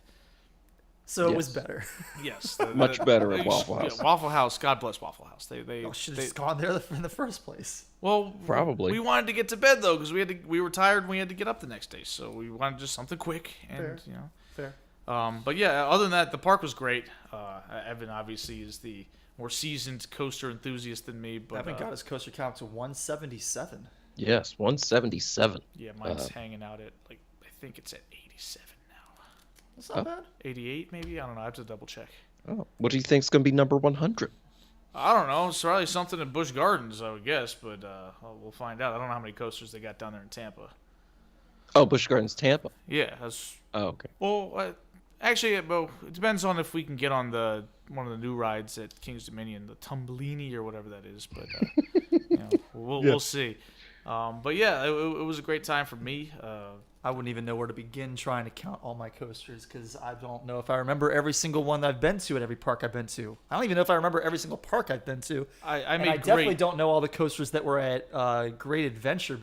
So it was better. Yes, much better at Waffle House. Yeah, Waffle House, God bless Waffle House. They should have just gone there in the first place. Well, probably. We wanted to get to bed though because we were tired and we had to get up the next day, so we wanted just something quick and Fair. But yeah, other than that, the park was great. Evan obviously is the more seasoned coaster enthusiast than me, but Evan got his coaster count to 177. Yes, 177. Yeah, mine's hanging out at I think it's at 87 now. That's not bad. 88 maybe? I don't know. I have to double check. Oh, what do you think's going to be number 100? I don't know. It's probably something in Busch Gardens, I would guess, but we'll find out. I don't know how many coasters they got down there in Tampa. Oh, Busch Gardens, Tampa. Yeah, that's. Oh, okay. Well, actually, it depends on if we can get on one of the new rides at King's Dominion, the Tumblini or whatever that is. But we'll see. But yeah, it was a great time for me. I wouldn't even know where to begin trying to count all my coasters because I don't know if I remember every single one that I've been to at every park I've been to. I don't even know if I remember every single park I've been to. I definitely don't know all the coasters that were at Great Adventure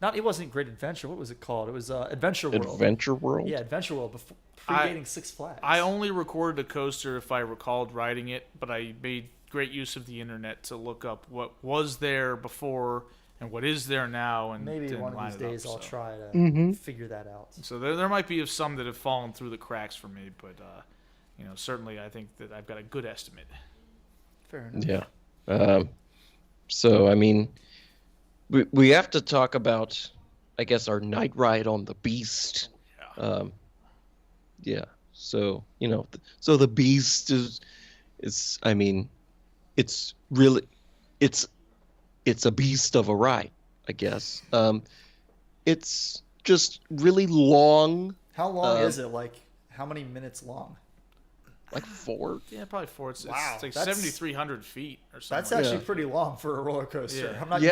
not. It wasn't Great Adventure. What was it called? It was Adventure World. Adventure World. Yeah, Adventure World. Predating Six Flags. I only recorded a coaster if I recalled riding it, but I made great use of the internet to look up what was there before and what is there now. And maybe one of these days I'll try to figure that out. So there might be some that have fallen through the cracks for me, but certainly I think that I've got a good estimate. Fair enough. Yeah. So I mean, we have to talk about, I guess, our night ride on the Beast. Yeah. Yeah. So so the Beast I mean, it's really, it's a beast of a ride, I guess. It's just really long. How long is it? Like, how many minutes long? Like 4. Yeah, probably 4. It's Wow, like that's- 7,300 feet or something. That's like actually Yeah. pretty long for a roller coaster. Yeah. I'm not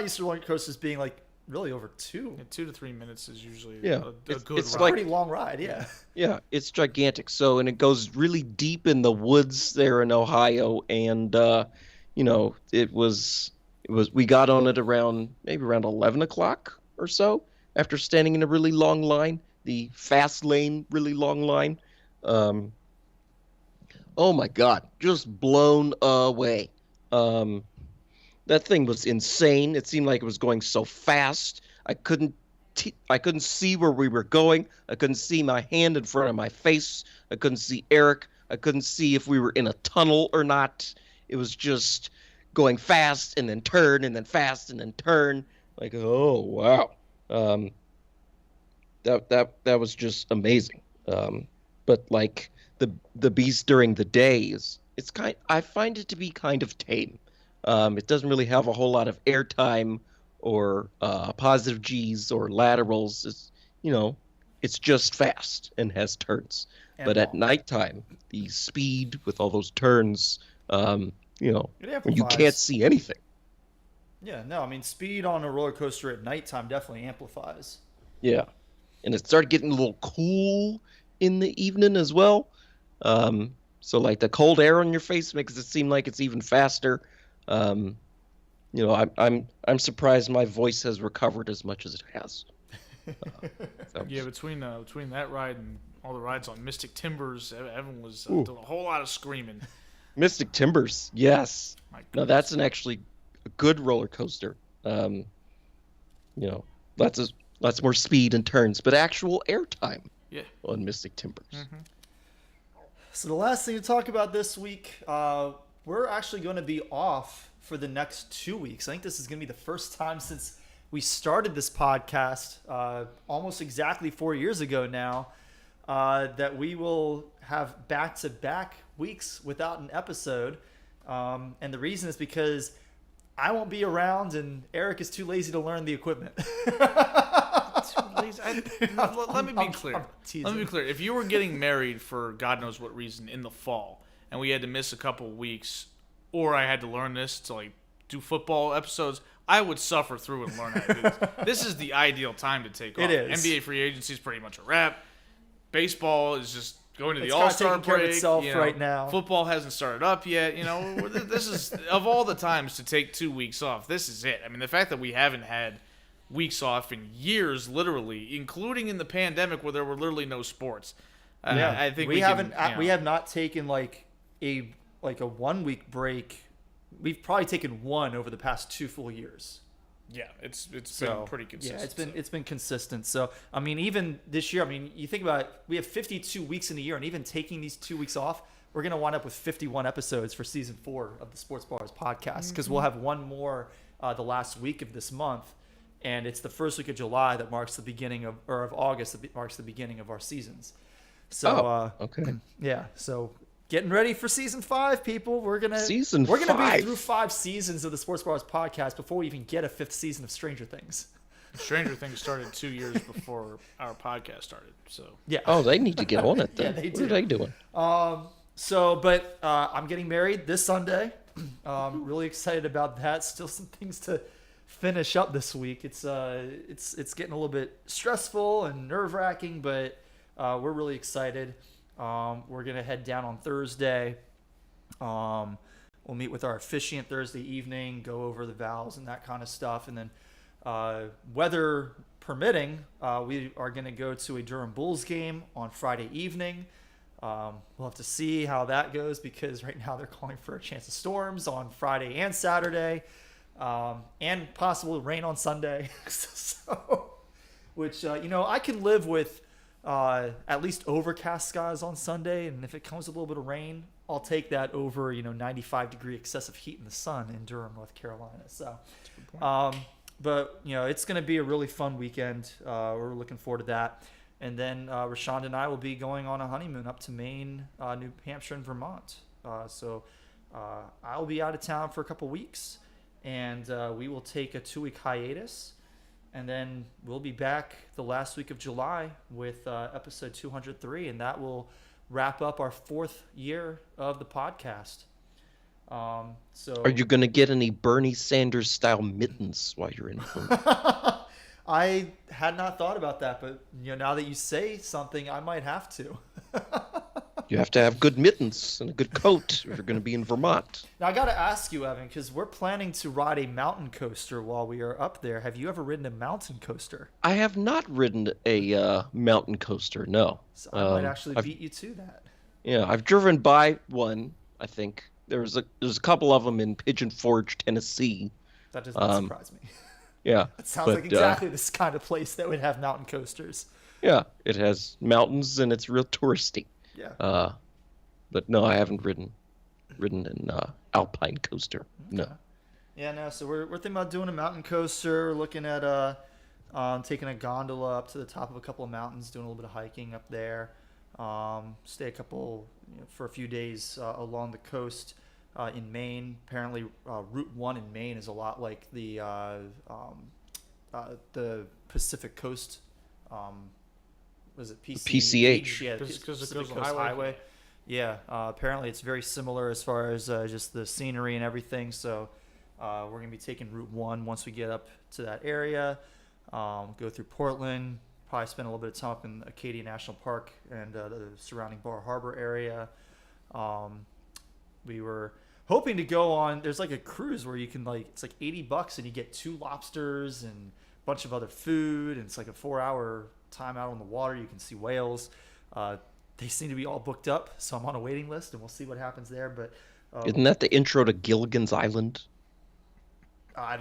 used to roller coasters being like really over 2. that. 2 to 3 minutes is usually Yeah. a It's- good it's ride. like- Pretty long ride, yeah. Yeah, it's gigantic. So, and it goes really deep in the woods there in Ohio, and we got on it maybe around 11 o'clock or so after standing in a really long line, the fast lane, really long line. Oh my God, just blown away. That thing was insane. It seemed like it was going so fast. I couldn't see where we were going. I couldn't see my hand in front of my face. I couldn't see Eric. I couldn't see if we were in a tunnel or not. It was just going fast and then turn and then fast and then turn. Like, oh wow. That was just amazing. But like the Beast during the day I find it to be kind of tame. It doesn't really have a whole lot of airtime or positive G's or laterals. It's just fast and has turns. And But at long. nighttime, the speed with all those turns, when you amplifies. can't see anything. Yeah, no, I mean, speed on a roller coaster at nighttime definitely amplifies. Yeah. And it started getting a little cool in the evening as well. So like the cold air on your face makes it seem like it's even faster. I'm surprised my voice has recovered as much as it has. Yeah, between that ride and all the rides on Mystic Timbers, Evan was doing a whole lot of screaming. Mystic Timbers, yes. My No, goodness. that's actually a good roller coaster. Lots more speed and turns, but actual airtime Yeah. on Mystic Timbers. So the last thing to talk about this week, we're actually going to be off for the next 2 weeks. I think this is going to be the first time since we started this podcast almost exactly 4 years ago now that we will have back-to-back weeks without an episode. And the reason is because I won't be around and Eric is too lazy to learn the equipment. Let me be clear. I'm teasing. Let me be clear. If you were getting married for God knows what reason in the fall, and we had to miss a couple of weeks, or I had to learn this to like do football episodes, I would suffer through and learn how to do this. This is the ideal time to take off. It is. NBA free agency is pretty much a wrap. Baseball is just going to the It's kinda All-Star taking care of break. itself right now. Football hasn't started up yet. This is of all the times to take 2 weeks off. This is it. I mean, the fact that we haven't had weeks off in years, literally, including in the pandemic where there were literally no sports. I think we can, haven't. We have not taken like a 1 week break. We've probably taken one over the past 2 full years. Yeah, it's been pretty consistent. Yeah, it's been consistent. So I mean, even this year, I mean, you think about it, we have 52 weeks in a year, and even taking these 2 weeks off, we're gonna wind up with 51 episodes for season 4 of the Sports Bars podcast because we'll have one more the last week of this month, and it's the first week of July that marks the beginning of August that marks the beginning of our seasons. So okay. yeah, so getting ready for season 5, people. We're gonna be 5. through 5 seasons of the Sports Bars podcast before we even get a 5th season of Stranger Things. Stranger Things started 2 years before our podcast started. So Yeah. Oh, they need to get on it then. Yeah, they What do. are they doing? But I'm getting married this Sunday. Really excited about that. Still some things to finish up this week. It's getting a little bit stressful and nerve-wracking, but we're really excited. We're gonna head down on Thursday. We'll meet with our officiant Thursday evening, go over the vows and that kind of stuff, and then weather permitting, we are going to go to a Durham Bulls game on Friday evening. We'll have to see how that goes because right now they're calling for a chance of storms on Friday and Saturday, and possible rain on Sunday. Which I can live with at least overcast skies on Sunday, and if it comes with a little bit of rain, I'll take that over 95-degree excessive heat in the sun in Durham, North Carolina. So. but it's going to be a really fun weekend. We're looking forward to that. And then Rashawn and I will be going on a honeymoon up to Maine, New Hampshire, and Vermont. So I'll be out of town for a couple weeks, and we will take a 2-week hiatus. And then we'll be back the last week of July with episode 203, and that will wrap up our 4th year of the podcast. So Are you going to get any Bernie Sanders style mittens while you're in Vermont? I had not thought about that, but now that you say something, I might have to. You have to have good mittens and a good coat if you're going to be in Vermont. Now, I got to ask you, Evan, because we're planning to ride a mountain coaster while we are up there. Have you ever ridden a mountain coaster? I have not ridden a mountain coaster, no. So I might actually beat you to that. Yeah, I've driven by one, I think. There's a couple of them in Pigeon Forge, Tennessee. That does not surprise me. Yeah. It sounds like exactly this kind of place that would have mountain coasters. Yeah, it has mountains and it's real touristy. Yeah. But no, I haven't ridden an alpine coaster. No. Yeah, no. So we're thinking about doing a mountain coaster. We're looking at taking a gondola up to the top of a couple of mountains, doing a little bit of hiking up there. Stay for a few days along the coast in Maine. Apparently, Route 1 in Maine is a lot like the Pacific Coast. Was it PCH? Yeah, Pacific Coast Highway. Yeah, apparently it's very similar as far as just the scenery and everything. So we're going to be taking Route 1 once we get up to that area. Go through Portland, probably spend a little bit of time up in Acadia National Park and the surrounding Bar Harbor area. We were hoping to go on, there's like a cruise where you can it's like $80 and you get 2 lobsters and a bunch of other food, and it's like a 4-hour time out on the water. You can see whales. They seem to be all booked up, so I'm on a waiting list, and we'll see what happens there. But isn't that the intro to Gilligan's Island? I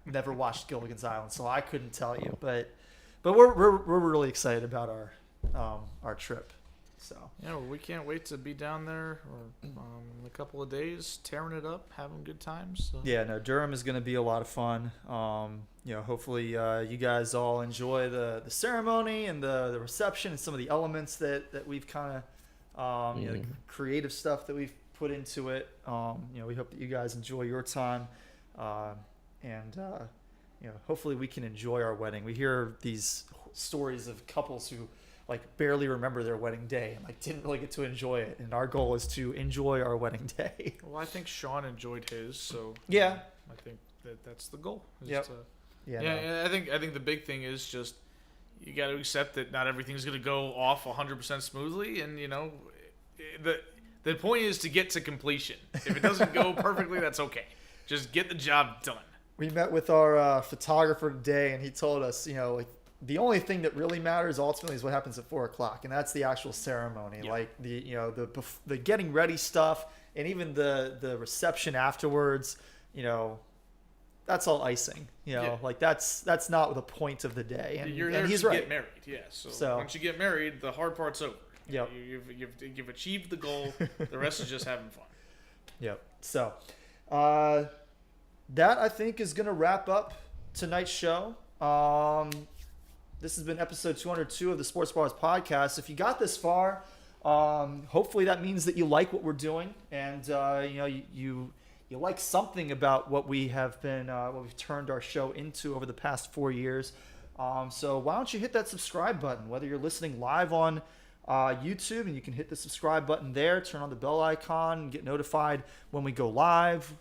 never watched Gilligan's Island, so I couldn't tell you. But we're really excited about our trip. So yeah, we can't wait to be down there in a couple of days, tearing it up, having good times. So. Yeah, no, Durham is going to be a lot of fun. Hopefully you guys all enjoy the ceremony and the reception and some of the elements that we've kind of the creative stuff that we've put into it. We hope that you guys enjoy your time, and hopefully we can enjoy our wedding. We hear these stories of couples who barely remember their wedding day and didn't really get to enjoy it, and our goal is to enjoy our wedding day. Well, I think Sean enjoyed his, so yeah, I think that's the goal. Yep. I think the big thing is just you got to accept that not everything's going to go off 100% smoothly, and the point is to get to completion. If it doesn't go perfectly, that's okay. Just get the job done. We met with our photographer today, and he told us, the only thing that really matters ultimately is what happens at 4:00, and that's the actual ceremony. Yep. The getting ready stuff, and even the reception afterwards. That's all icing. That's not the point of the day. And you're there and he's to right. get married. Yeah. So once you get married, the hard part's over. Yep. You've achieved the goal. The rest is just having fun. Yep. So that I think is going to wrap up tonight's show. This has been episode 202 of the Sports Bars podcast. If you got this far, hopefully that means that you like what we're doing, and you like something about what we have been, what we've turned our show into over the past 4 years. So why don't you hit that subscribe button, whether you're listening live on YouTube, and you can hit the subscribe button there, turn on the bell icon, get notified when we go live,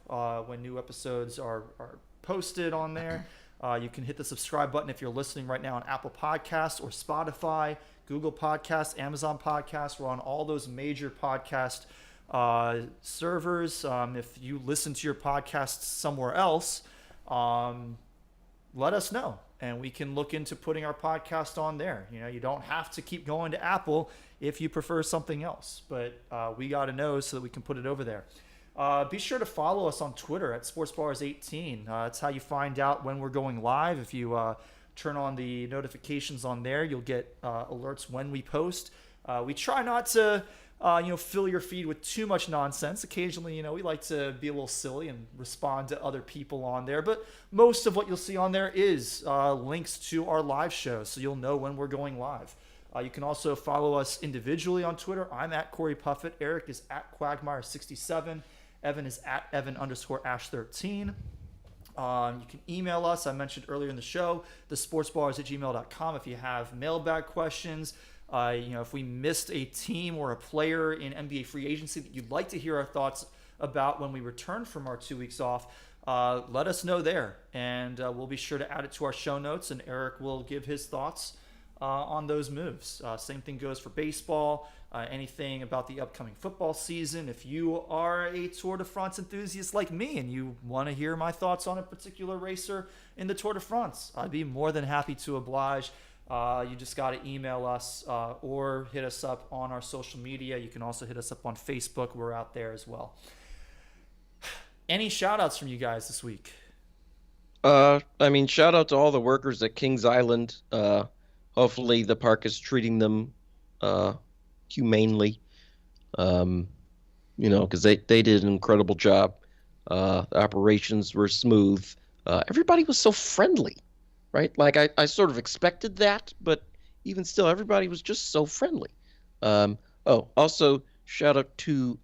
when new episodes are posted on there. You can hit the subscribe button if you're listening right now on Apple Podcasts or Spotify, Google Podcasts, Amazon Podcasts. We're on all those major podcast servers. If you listen to your podcasts somewhere else, let us know, and we can look into putting our podcast on there. You don't have to keep going to Apple if you prefer something else, but we got to know so that we can put it over there. Be sure to follow us on Twitter at SportsBars18. That's how you find out when we're going live. If you turn on the notifications on there, you'll get alerts when we post. We try not to fill your feed with too much nonsense. Occasionally, we like to be a little silly and respond to other people on there. But most of what you'll see on there is links to our live shows, so you'll know when we're going live. You can also follow us individually on Twitter. I'm at Corey Puffett. Eric is at Quagmire67. Evan is at Evan_Ash13. You can email us. I mentioned earlier in the show, thesportsballers@gmail.com if you have mailbag questions. If we missed a team or a player in NBA free agency that you'd like to hear our thoughts about when we return from our 2 weeks off, let us know there. And we'll be sure to add it to our show notes, and Eric will give his thoughts on those moves. Same thing goes for baseball. Anything about the upcoming football season. If you are a Tour de France enthusiast like me and you want to hear my thoughts on a particular racer in the Tour de France, I'd be more than happy to oblige. You just got to email us or hit us up on our social media. You can also hit us up on Facebook. We're out there as well. Any shout outs from you guys this week? Shout out to all the workers at Kings Island. Hopefully the park is treating them humanely, because they did an incredible job. The operations were smooth. Everybody was so friendly, right? Like I sort of expected that, but even still, everybody was just so friendly. Also shout out to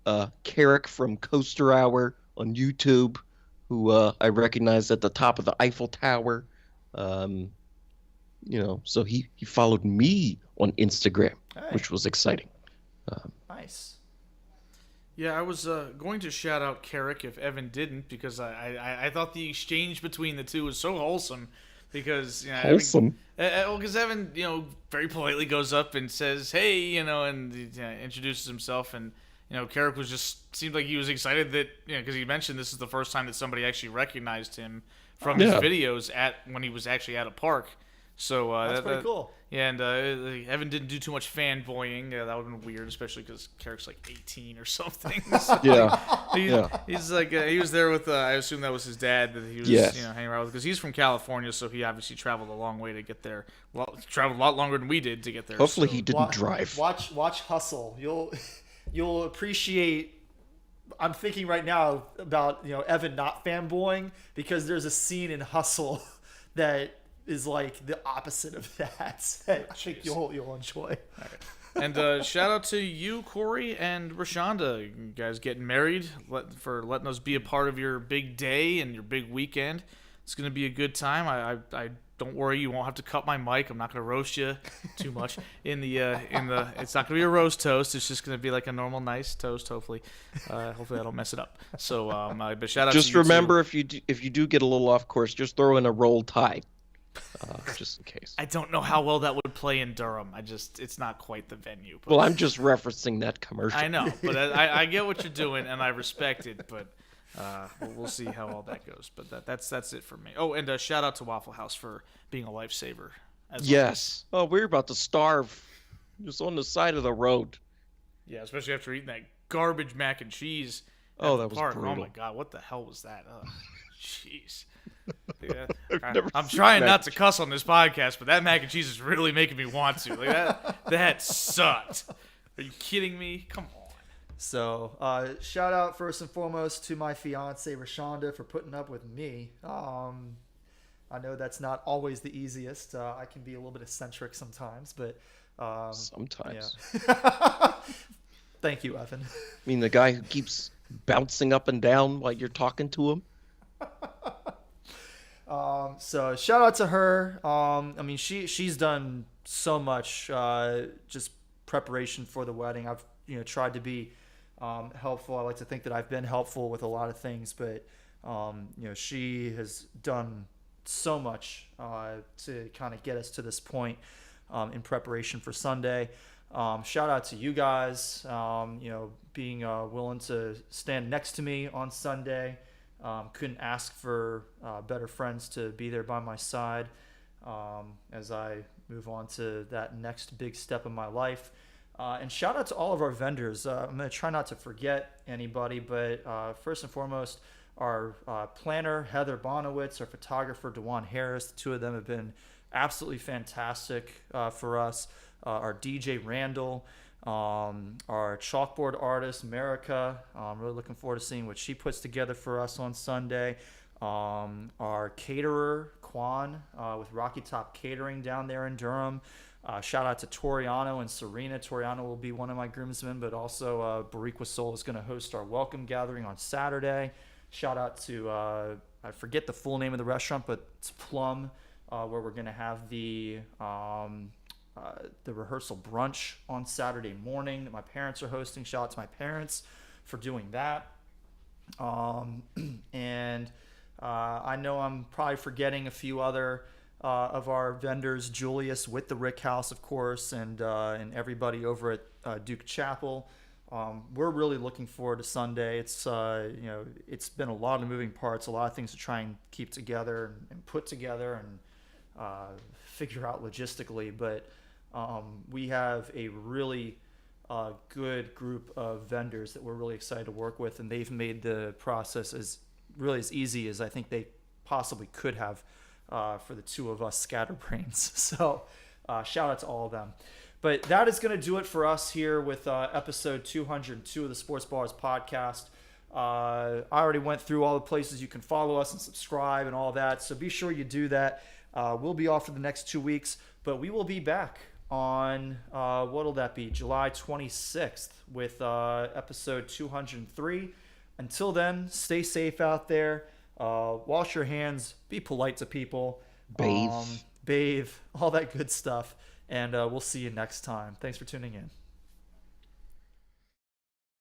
Carrick from Coaster Hour on YouTube, who I recognized at the top of the Eiffel Tower. So he followed me on Instagram, which was exciting. Nice. Yeah, I was going to shout out Carrick if Evan didn't, because I thought the exchange between the two was so wholesome. Because wholesome. Because Evan, very politely goes up and says, "Hey," and introduces himself, and Carrick seemed like he was excited that because he mentioned this is the first time that somebody actually recognized him from his videos when he was actually at a park. So that's pretty cool. Yeah, and Evan didn't do too much fanboying. That would have been weird, especially because Carrick's like 18 or something. So, he's like he was there with. I assume that was his dad that he was hanging around with, because he's from California, so he obviously traveled a long way to get there. Traveled a lot longer than we did to get there. Hopefully he didn't drive. Watch Hustle. You'll appreciate. I'm thinking right now about Evan not fanboying, because there's a scene in Hustle that is like the opposite of that. I think you'll enjoy. Right. And shout out to you, Corey, and Rashonda. You guys getting married, for letting us be a part of your big day and your big weekend. It's going to be a good time. I don't worry, you won't have to cut my mic. I'm not going to roast you too much in the. It's not going to be a roast toast. It's just going to be like a normal, nice toast. Hopefully, I don't mess it up. So, but shout out. Just to you remember, too. if you do get a little off course, just throw in a roll tide. Just in case. I don't know how well that would play in Durham. It's not quite the venue. But well, I'm just referencing that commercial. I know, but I get what you're doing, and I respect it. But we'll see how all that goes. But that's it for me. Oh, and shout out to Waffle House for being a lifesaver. Yes. Oh, we're about to starve, just on the side of the road. Yeah, especially after eating that garbage mac and cheese. Oh, that was brutal. Oh my God, what the hell was that? Oh, jeez. Yeah. I'm trying not to cuss on this podcast, but that mac and cheese is really making me want to. Like that sucked. Are you kidding me? Come on. So, shout out first and foremost to my fiance Rashonda for putting up with me. I know that's not always the easiest. I can be a little bit eccentric sometimes, but sometimes. Yeah. Thank you, Evan. I mean, the guy who keeps bouncing up and down while you're talking to him. So shout out to her. She's done so much, just preparation for the wedding. I've tried to be helpful. I like to think that I've been helpful with a lot of things, but she has done so much to kind of get us to this point in preparation for Sunday. Shout out to you guys, being willing to stand next to me on Sunday. Couldn't ask for better friends to be there by my side as I move on to that next big step in my life. And shout out to all of our vendors. I'm going to try not to forget anybody, but first and foremost, our planner, Heather Bonowitz, our photographer, DeJuan Harris. The two of them have been absolutely fantastic for us. Our DJ, Randall. Our chalkboard artist, America, I'm really looking forward to seeing what she puts together for us on Sunday. Our caterer, Quan, with Rocky Top Catering down there in Durham. Shout out to Toriano and Serena. Toriano will be one of my groomsmen, but also Barriqua Soul is going to host our welcome gathering on Saturday. Shout out to, I forget the full name of the restaurant, but it's Plum, where we're going to have the rehearsal brunch on Saturday morning that my parents are hosting. Shout out to my parents for doing that. And I know I'm probably forgetting a few other of our vendors, Julius with the Rick House, of course, and everybody over at Duke Chapel. We're really looking forward to Sunday. It's it's been a lot of moving parts, a lot of things to try and keep together and put together and figure out logistically. But we have a really good group of vendors that we're really excited to work with, and they've made the process as easy as I think they possibly could have for the two of us scatterbrains. So shout out to all of them. But that is going to do it for us here with episode 202 of the Sports Ballers podcast. I already went through all the places you can follow us and subscribe and all that, so be sure you do that. We'll be off for the next 2 weeks, but we will be back on, what'll that be, July 26th with episode 203. Until then, stay safe out there. Wash your hands. Be polite to people. Bathe. Bathe. All that good stuff. And we'll see you next time. Thanks for tuning in.